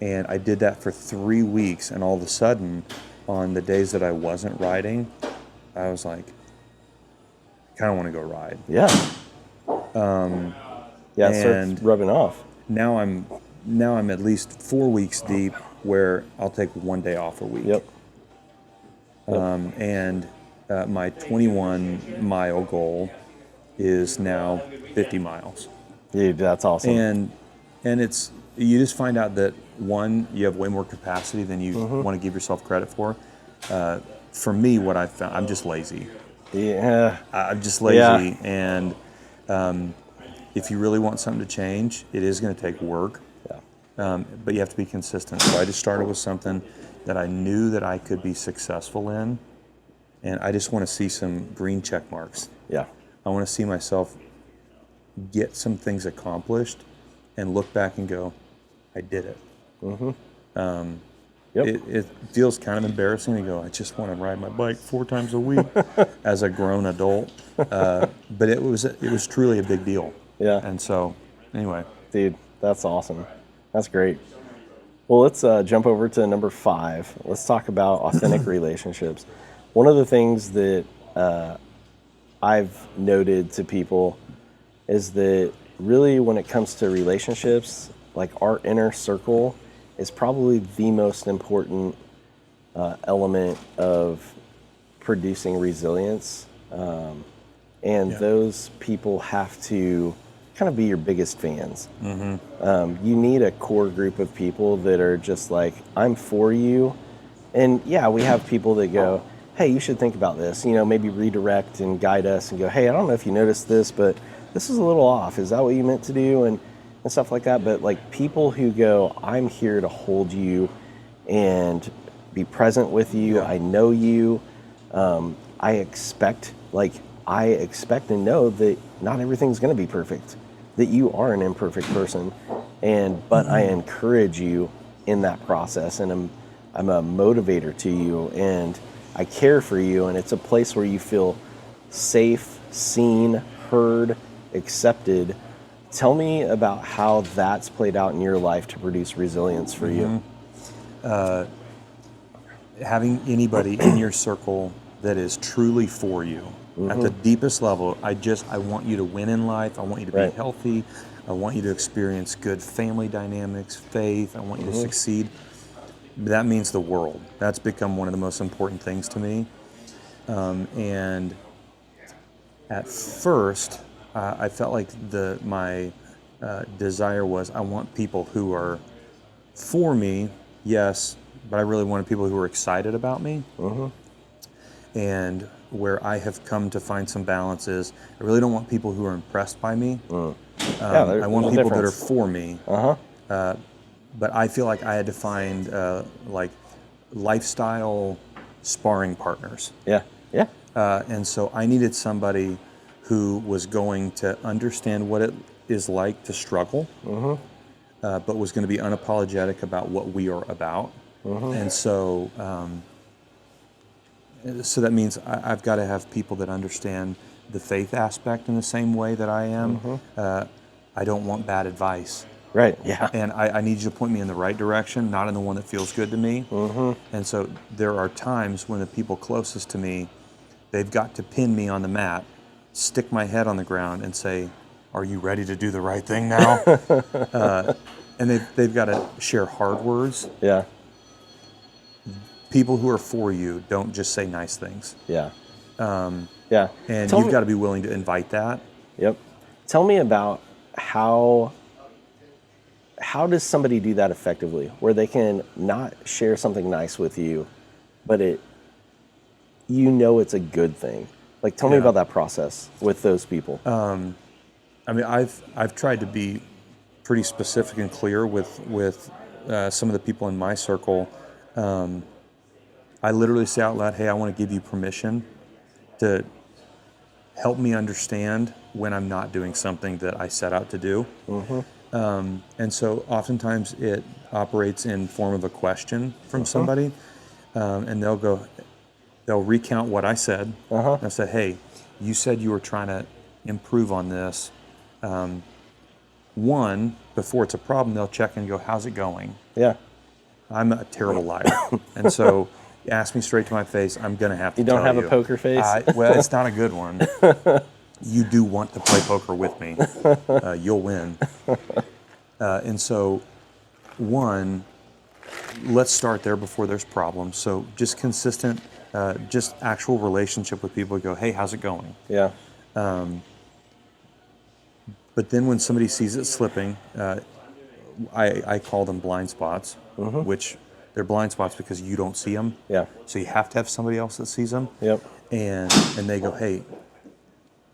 I did that for 3 weeks. And all of a sudden, on the days that I wasn't riding, I was like, I kind of want to go ride. Yeah. It starts rubbing off. Now I'm at least 4 weeks deep where I'll take 1 day off a week. Yep. And my 21-mile goal is now 50 miles. Dude, that's awesome. And it's, you just find out that, one, you have way more capacity than you want to give yourself credit for. For me, what I've found, I'm just lazy. Yeah. I'm just lazy. And if you really want something to change, it is going to take work. But you have to be consistent. So I just started with something that I knew that I could be successful in, and I just want to see some green check marks. Yeah. I want to see myself get some things accomplished and look back and go, I did it. It feels kind of embarrassing to go, I just want to ride my bike 4 times a week as a grown adult. But it was truly a big deal. Yeah. And so, anyway. Dude, that's awesome. That's great. Well, let's jump over to number 5. Let's talk about authentic relationships. One of the things that I've noted to people is that really when it comes to relationships, like our inner circle is probably the most important element of producing resilience. Those people have to kind of be your biggest fans. You need a core group of people that are just like, I'm for you. And yeah, we have people that go, hey, you should think about this, maybe redirect and guide us and go, hey, I don't know if you noticed this, but this is a little off. Is that what you meant to do? And stuff like that. But like people who go, I'm here to hold you and be present with you. I know you. I expect and know that not everything's going to be perfect, that you are an imperfect person. But I encourage you in that process, and I'm a motivator to you, and I care for you, and it's a place where you feel safe, seen, heard, accepted. Tell me about how that's played out in your life to produce resilience for you. Having anybody in your circle that is truly for you at the deepest level. I want you to win in life. I want you to be healthy. I want you to experience good family dynamics, faith. I want you to succeed. That means the world. That's become one of the most important things to me. And at first, I felt like my desire was I want people who are for me, yes, but I really wanted people who were excited about me. And where I have come to find some balance is I really don't want people who are impressed by me. I want people that are for me. But I feel like I had to find like lifestyle sparring partners. Yeah. And so I needed somebody who was going to understand what it is like to struggle, but was going to be unapologetic about what we are about. And so, so that means I've got to have people that understand the faith aspect in the same way that I am. I don't want bad advice. Right, yeah. And I need you to point me in the right direction, not in the one that feels good to me. And so there are times when the people closest to me, they've got to pin me on the mat, stick my head on the ground and say, are you ready to do the right thing now? And they've got to share hard words. Yeah. People who are for you don't just say nice things. Yeah. And Tell you've me- got to be willing to invite that. Yep. Tell me about how does somebody do that effectively, where they can not share something nice with you, but it's a good thing. Like, tell me about that process with those people. I mean, I've tried to be pretty specific and clear with some of the people in my circle. I literally say out loud, hey, I want to give you permission to help me understand when I'm not doing something that I set out to do. And so oftentimes it operates in form of a question from somebody, and they'll recount what I said. And I said, hey, you said you were trying to improve on this. One, before it's a problem, they'll check and go, how's it going? Yeah. I'm a terrible liar. And so ask me straight to my face, I'm going to have to tell you. You don't have a poker face? Well, it's not a good one. You do want to play poker with me. You'll win. And so, one, let's start there before there's problems. So just consistent, just actual relationship with people. Go, hey, how's it going? Yeah. But then when somebody sees it slipping, I call them blind spots, which they're blind spots because you don't see them. Yeah. So you have to have somebody else that sees them. Yep. And they go, hey,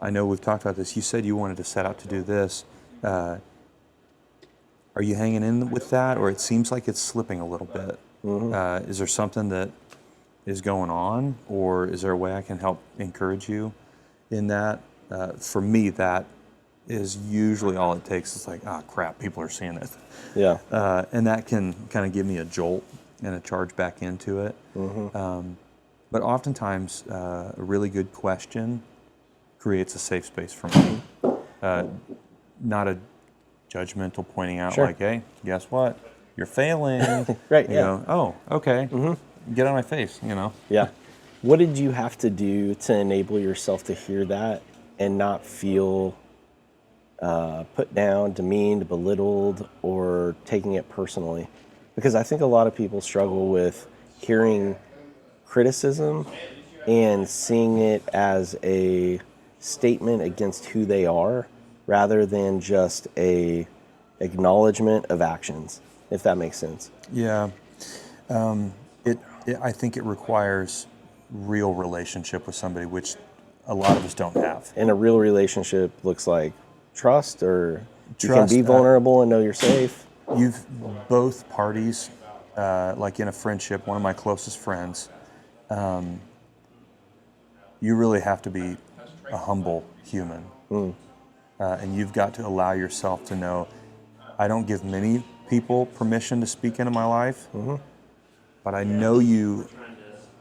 I know we've talked about this. You said you wanted to set out to do this. Are you hanging in with that? Or it seems like it's slipping a little bit. Is there something that is going on? Or is there a way I can help encourage you in that? For me, that is usually all it takes. It's like, crap, people are seeing it. Yeah. And that can kind of give me a jolt and a charge back into it. But oftentimes, a really good question creates a safe space for me. Not a judgmental pointing out like, hey, guess what? You're failing. Right, you yeah. go, oh, okay. Get on my face, Yeah. What did you have to do to enable yourself to hear that and not feel put down, demeaned, belittled, or taking it personally? Because I think a lot of people struggle with hearing criticism and seeing it as a statement against who they are rather than just a acknowledgement of actions, if that makes sense. Yeah. I think it requires real relationship with somebody, which a lot of us don't have. And a real relationship looks like trust, or you can Trust, be vulnerable and know you're safe. You've both parties, like in a friendship, one of my closest friends, you really have to be a humble human. And you've got to allow yourself to know, I don't give many people permission to speak into my life, but I know you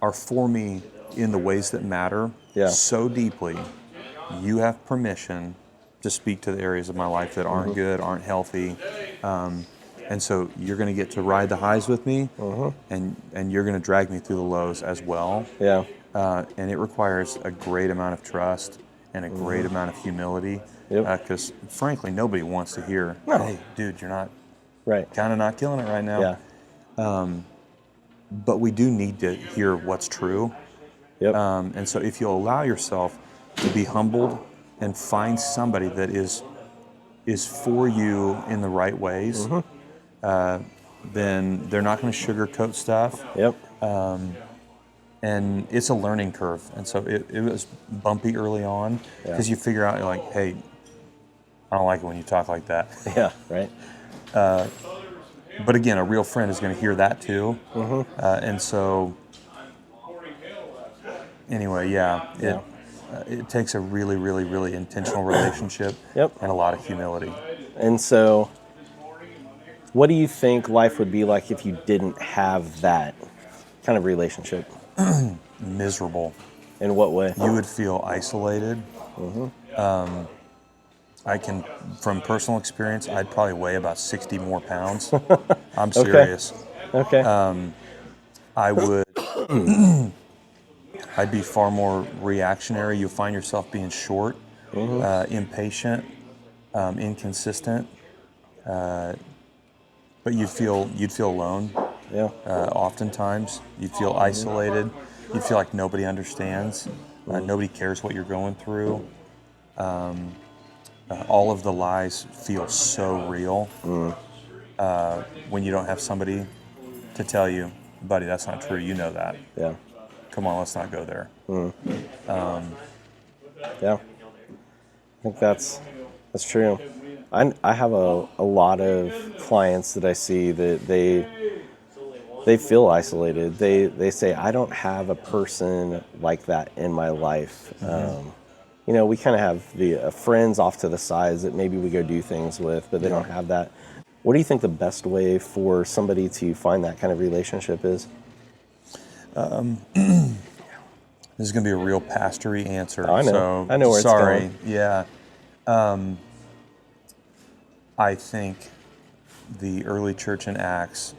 are for me in the ways that matter so deeply. You have permission to speak to the areas of my life that aren't good, aren't healthy. And so you're going to get to ride the highs with me, and you're going to drag me through the lows as well. Yeah. And it requires a great amount of trust and a great amount of humility. Because frankly, nobody wants to hear, hey, dude, you're not kind of not killing it right now. Yeah. But we do need to hear what's true. Yep. And so if you allow yourself to be humbled and find somebody that is for you in the right ways, then they're not going to sugarcoat stuff. Yep. And it's a learning curve. And so it was bumpy early on because you figure out, like, hey, I don't like it when you talk like that. Yeah, right. But again, a real friend is going to hear that too. And so anyway, it takes a really, really, really intentional relationship Yep. and a lot of humility. And so what do you think life would be like if you didn't have that kind of relationship? Miserable. In what way? You would feel isolated. I can, from personal experience, I'd probably weigh about 60 more pounds. I'm serious. Okay. I would, I'd be far more reactionary. You'll find yourself being short, impatient, inconsistent, but you'd feel alone. Yeah. Oftentimes, you'd feel isolated. You'd feel like nobody understands. Nobody cares what you're going through. All of the lies feel so real when you don't have somebody to tell you, buddy, that's not true. You know that. Yeah. Come on, let's not go there. Yeah. I think that's true. I have a lot of clients that I see that they feel isolated. They say, I don't have a person like that in my life. We kind of have the friends off to the sides that maybe we go do things with, but they don't have that. What do you think the best way for somebody to find that kind of relationship is? This is going to be a real pastory answer. I know. So, I know where it's sorry. going. Yeah. I think the early church in Acts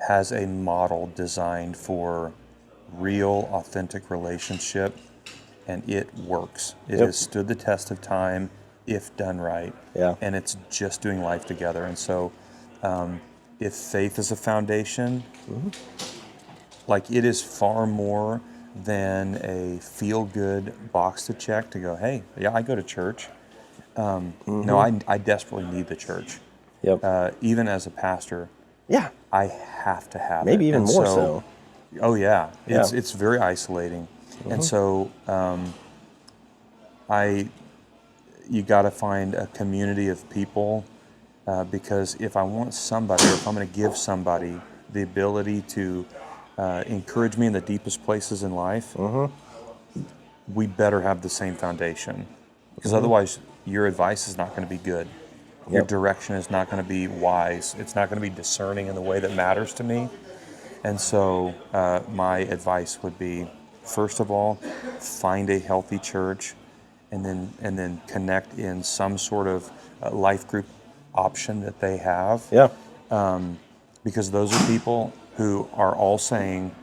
has a model designed for real, authentic relationship, and it works. It has stood the test of time if done right. Yeah. And it's just doing life together. And so if faith is a foundation, like, it is far more than a feel-good box to check to go, hey, yeah, I go to church. No, I desperately need the church. Yep. Even as a pastor, Yeah. I have to have Maybe it. even And more so. Oh yeah, Yeah. it's very isolating, and so you got to find a community of people because if I want somebody, or if I'm going to give somebody the ability to encourage me in the deepest places in life, we better have the same foundation, because otherwise your advice is not going to be good. Your direction is not going to be wise. It's not going to be discerning in the way that matters to me. And so my advice would be, first of all, find a healthy church, and then connect in some sort of life group option that they have. Yeah. Because those are people who are all saying,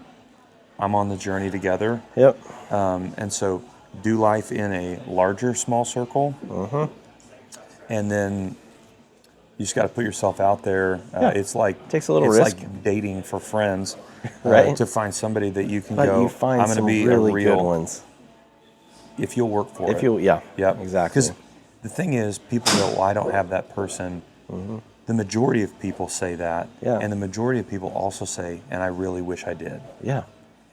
I'm on the journey together. Yep. And so do life in a larger, small circle. And then you just got to put yourself out there. It's like Takes a little it's risk. like dating for friends, Right. To find somebody that you can But go. you find I'm going to some be really a real good ones. if you'll work for it. Yeah. Yep. Exactly. Because the thing is, people go, well, I don't have that person. The majority of people say that, Yeah. and the majority of people also say, and I really wish I did. Yeah.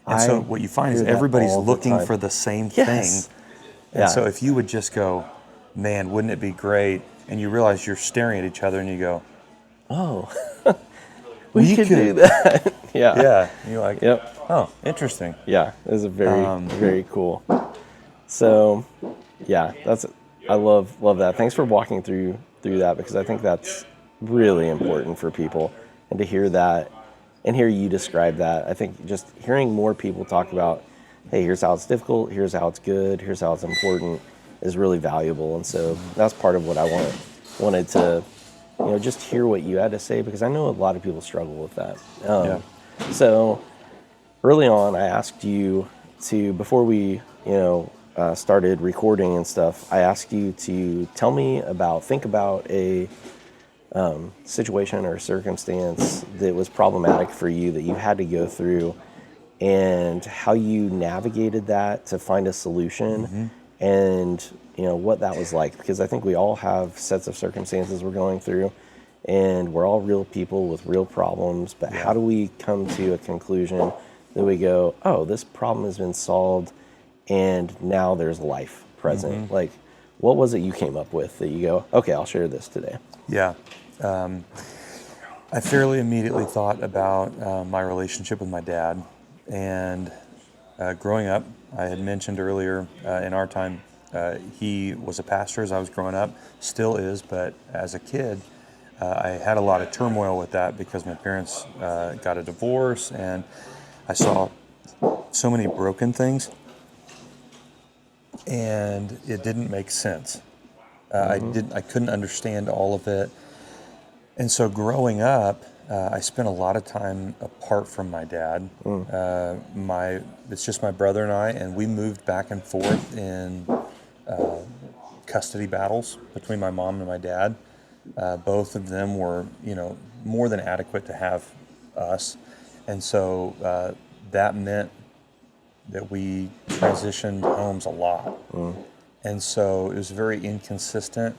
And so what you find is hear that everybody's all the looking time. for the same Yes. thing. And Yeah. so if you would just go, man, wouldn't it be great? And you realize you're staring at each other and you go, Oh, we could do that. Yeah. yeah. And you're like, Yep. oh, interesting. Yeah. This is very, very cool. So, yeah, I love that. Thanks for walking through that, because I think that's really important for people, and to hear that and hear you describe that. I think just hearing more people talk about, hey, here's how it's difficult, here's how it's good, here's how it's important, is really valuable. And so that's part of what I wanted to, just hear what you had to say, because I know a lot of people struggle with that. So early on, I asked you to, before we, started recording and stuff, I asked you to think about a situation or circumstance that was problematic for you, that you had to go through, and how you navigated that to find a solution, and what that was like, because I think we all have sets of circumstances we're going through, and we're all real people with real problems, but how do we come to a conclusion that we go, oh, this problem has been solved and now there's life present? Like, what was it you came up with that you go, okay, I'll share this today? Yeah. I fairly immediately thought about my relationship with my dad. And growing up, I had mentioned earlier in our time, he was a pastor as I was growing up, still is, but as a kid, I had a lot of turmoil with that because my parents got a divorce, and I saw so many broken things, and it didn't make sense. I couldn't understand all of it. And so growing up, I spent a lot of time apart from my dad. It's just my brother and I, and we moved back and forth in custody battles between my mom and my dad. Both of them were, more than adequate to have us. And so that meant that we transitioned homes a lot. And so it was very inconsistent.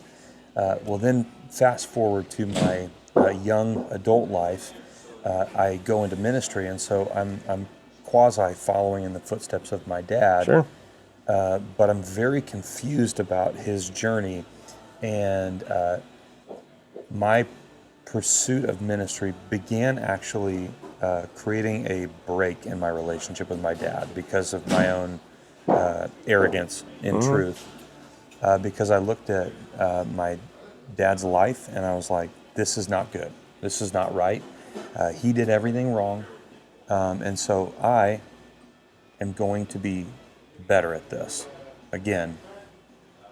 Well, then fast forward to my young adult life, I go into ministry, and so I'm quasi following in the footsteps of my dad. Sure. But I'm very confused about his journey, and my pursuit of ministry began actually creating a break in my relationship with my dad because of my own arrogance in truth. Because I looked at my dad's life and I was like, this is not good. This is not right. He did everything wrong. And so I am going to be better at this. Again,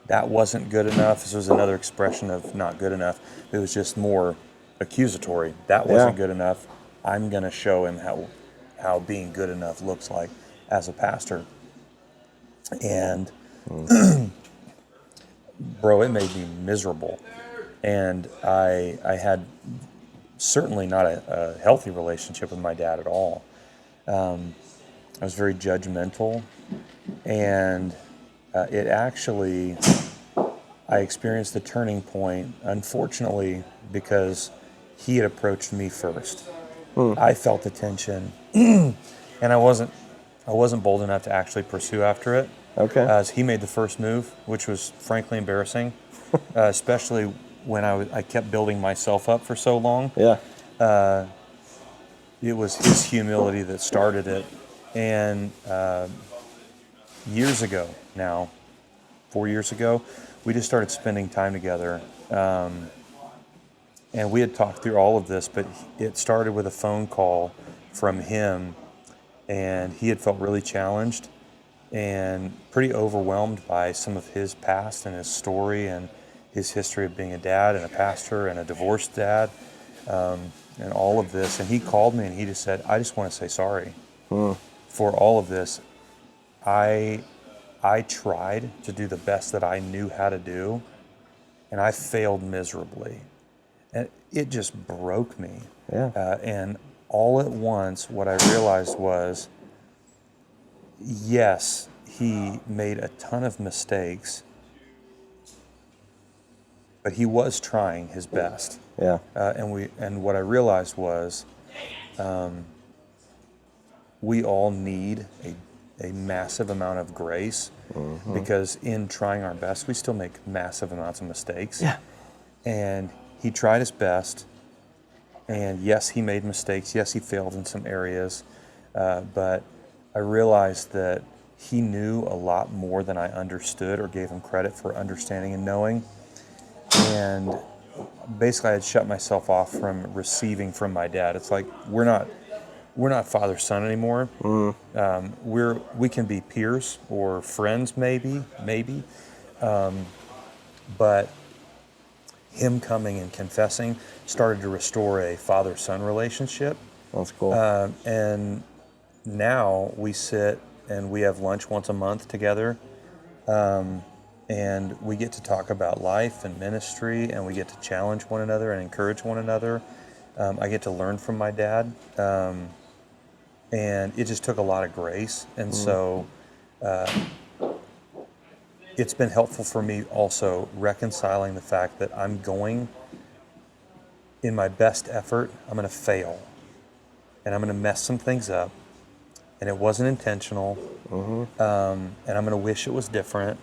that wasn't good enough. This was another expression of not good enough. It was just more accusatory. That wasn't good enough. I'm going to show him how being good enough looks like as a pastor. And bro, it made me miserable. And I had certainly not a healthy relationship with my dad at all. I was very judgmental, and it actually, I experienced the turning point, unfortunately, because he had approached me first. I felt the tension, and I wasn't bold enough to actually pursue after it. Okay. He made the first move, which was frankly embarrassing, especially when I kept building myself up for so long. Yeah. It was his humility that started it. And years ago now, 4 years ago, we just started spending time together. And we had talked through all of this, but it started with a phone call from him. And he had felt really challenged and pretty overwhelmed by some of his past and his story and his history of being a dad and a pastor and a divorced dad, and all of this. And he called me and he just said, I just want to say sorry for all of this. I tried to do the best that I knew how to do, and I failed miserably. And it just broke me. Yeah. And all at once, what I realized was, yes, he made a ton of mistakes, but he was trying his best. Yeah. And what I realized was, we all need a massive amount of grace, because in trying our best, we still make massive amounts of mistakes. Yeah. And he tried his best, and yes, he made mistakes. Yes, he failed in some areas, but I realized that he knew a lot more than I understood or gave him credit for understanding and knowing. And basically, I had shut myself off from receiving from my dad. It's like we're not father-son anymore. We can be peers or friends, maybe, but him coming and confessing started to restore a father-son relationship. That's cool. And now we sit and we have lunch once a month together, and we get to talk about life and ministry, and we get to challenge one another and encourage one another. I get to learn from my dad. And it just took a lot of grace. And so it's been helpful for me also reconciling the fact that I'm going, in my best effort, I'm going to fail. And I'm going to mess some things up. And it wasn't intentional. And I'm going to wish it was different.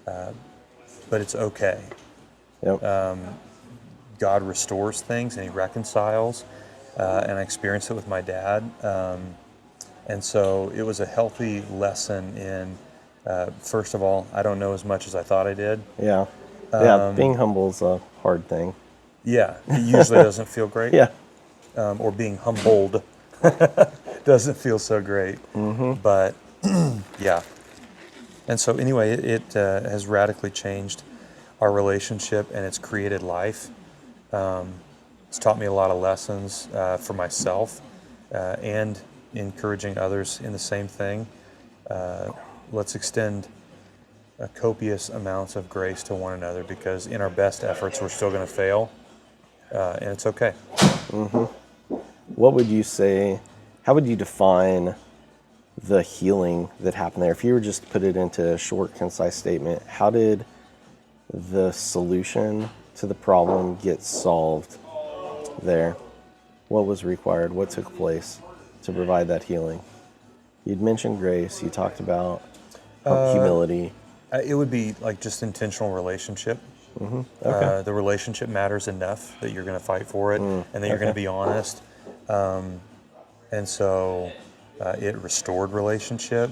But it's okay. Yep. God restores things and he reconciles. And I experienced it with my dad. And so it was a healthy lesson in, first of all, I don't know as much as I thought I did. Yeah. Yeah. Being humble is a hard thing. Yeah, it usually doesn't feel great. Yeah. Or being humbled doesn't feel so great. But yeah. And so anyway, it has radically changed our relationship, and it's created life. It's taught me a lot of lessons for myself and encouraging others in the same thing. Let's extend copious amounts of grace to one another, because in our best efforts, we're still going to fail, and it's okay. What would you say, how would you define the healing that happened there? If you were just to put it into a short, concise statement, how did the solution to the problem get solved there? What was required? What took place to provide that healing? You'd mentioned grace. You talked about humility. It would be like just intentional relationship. Okay. The relationship matters enough that you're going to fight for it, and that you're going to be honest. And so it restored relationship.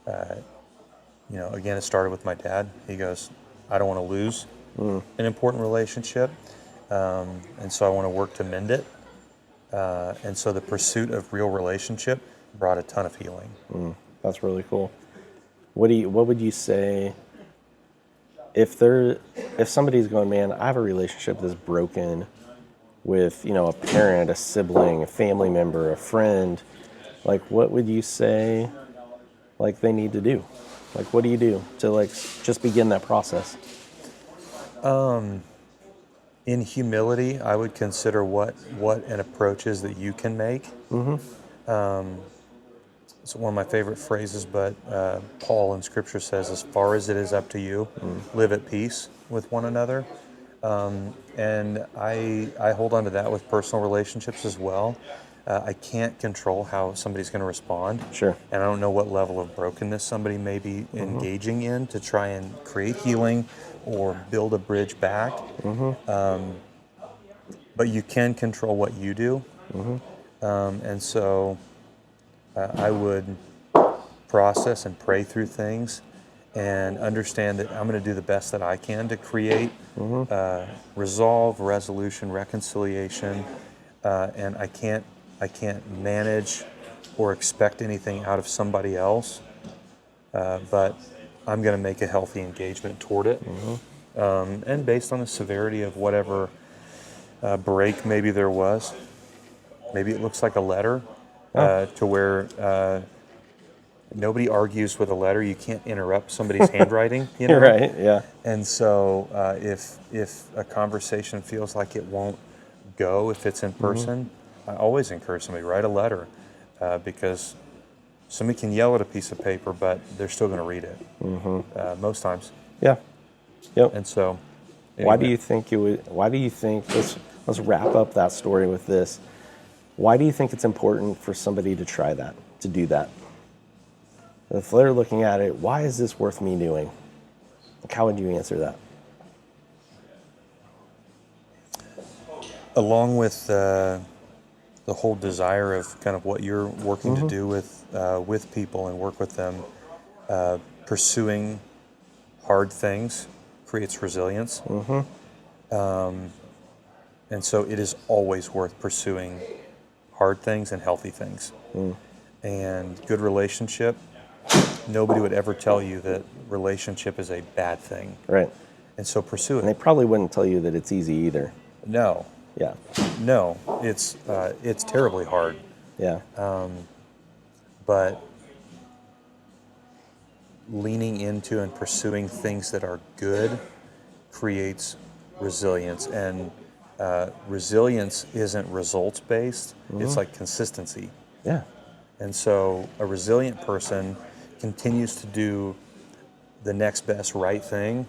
Again, it started with my dad. He goes, I don't want to lose an important relationship, and so I want to work to mend it. And so the pursuit of real relationship brought a ton of healing. That's really cool. What would you say if somebody's going, man, I have a relationship that's broken with, a parent, a sibling, a family member, a friend, like what would you say like they need to do? Like what do you do to like just begin that process? In humility, I would consider what an approach is that you can make. It's one of my favorite phrases, but Paul in Scripture says, as far as it is up to you, live at peace with one another. And I hold on to that with personal relationships as well. I can't control how somebody's going to respond. Sure. And I don't know what level of brokenness somebody may be engaging in to try and create healing or build a bridge back. But you can control what you do. And so I would process and pray through things and understand that I'm going to do the best that I can to create resolve, resolution, reconciliation, and I can't manage or expect anything out of somebody else, but I'm going to make a healthy engagement toward it, and based on the severity of whatever break maybe there was, maybe it looks like a letter to where nobody argues with a letter. You can't interrupt somebody's handwriting, Right, yeah. And so if a conversation feels like it won't go if it's in person, I always encourage somebody, write a letter, because somebody can yell at a piece of paper, but they're still going to read it most times. Yeah. Yep. And so Why do you think let's wrap up that story with this. Why do you think it's important for somebody to try that, to do that? If they're looking at it, why is this worth me doing? Like, how would you answer that? Along with the whole desire of kind of what you're working to do with people and work with them, pursuing hard things creates resilience. And so it is always worth pursuing hard things and healthy things. And good relationship, nobody would ever tell you that relationship is a bad thing. Right. And so pursue it. And they probably wouldn't tell you that it's easy either. No. Yeah. No, it's terribly hard. Yeah. But leaning into and pursuing things that are good creates resilience. And resilience isn't results-based. It's like consistency. Yeah. And so a resilient person continues to do the next best right thing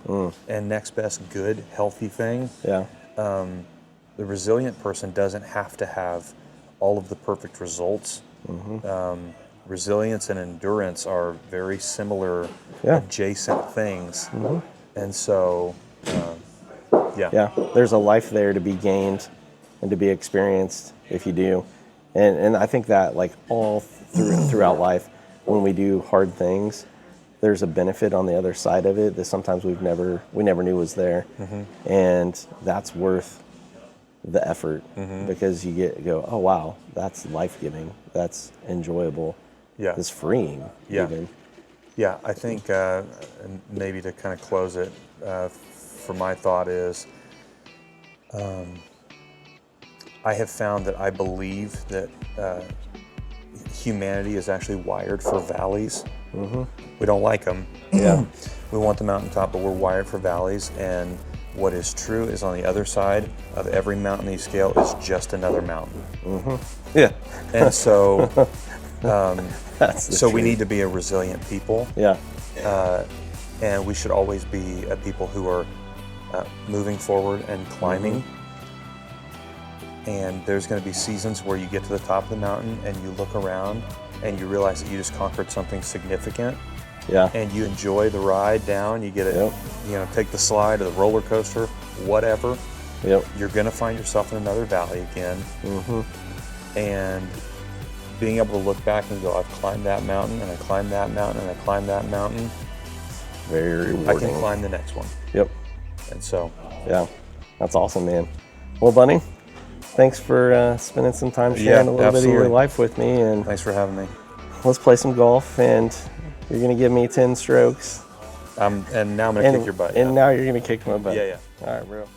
and next best good, healthy thing. Yeah. The resilient person doesn't have to have all of the perfect results. Resilience and endurance are very similar, adjacent things. And so, Yeah, there's a life there to be gained and to be experienced if you do. And I think that like all throughout life, when we do hard things, there's a benefit on the other side of it that sometimes we never knew was there. And that's worth the effort because you go, oh wow, that's life-giving, that's enjoyable, that's freeing even. Yeah, I think and maybe to kind of close it, for my thought is, I have found that I believe that humanity is actually wired for valleys. We don't like them. Yeah. We want the mountaintop, but we're wired for valleys. And what is true is on the other side of every mountain you scale is just another mountain. Yeah. And so, That's the so we truth. need to be a resilient people. Yeah. And we should always be a people who are moving forward and climbing. And there's going to be seasons where you get to the top of the mountain and you look around and you realize that you just conquered something significant. Yeah. And you enjoy the ride down. You get it, take the slide or the roller coaster, whatever. Yep. You're going to find yourself in another valley again. And being able to look back and go, I've climbed that mountain and I climbed that mountain and I climbed that mountain. Very rewarding. I can climb the next one. Yep. And so, Yeah. That's awesome, man. Well, Bunny, thanks for spending some time sharing a little bit of your absolutely. life with me. And thanks for having me. let's play some golf. And you're going to give me 10 strokes. And now I'm going to kick your butt. And now you're going to kick my butt. Yeah. All right, bro.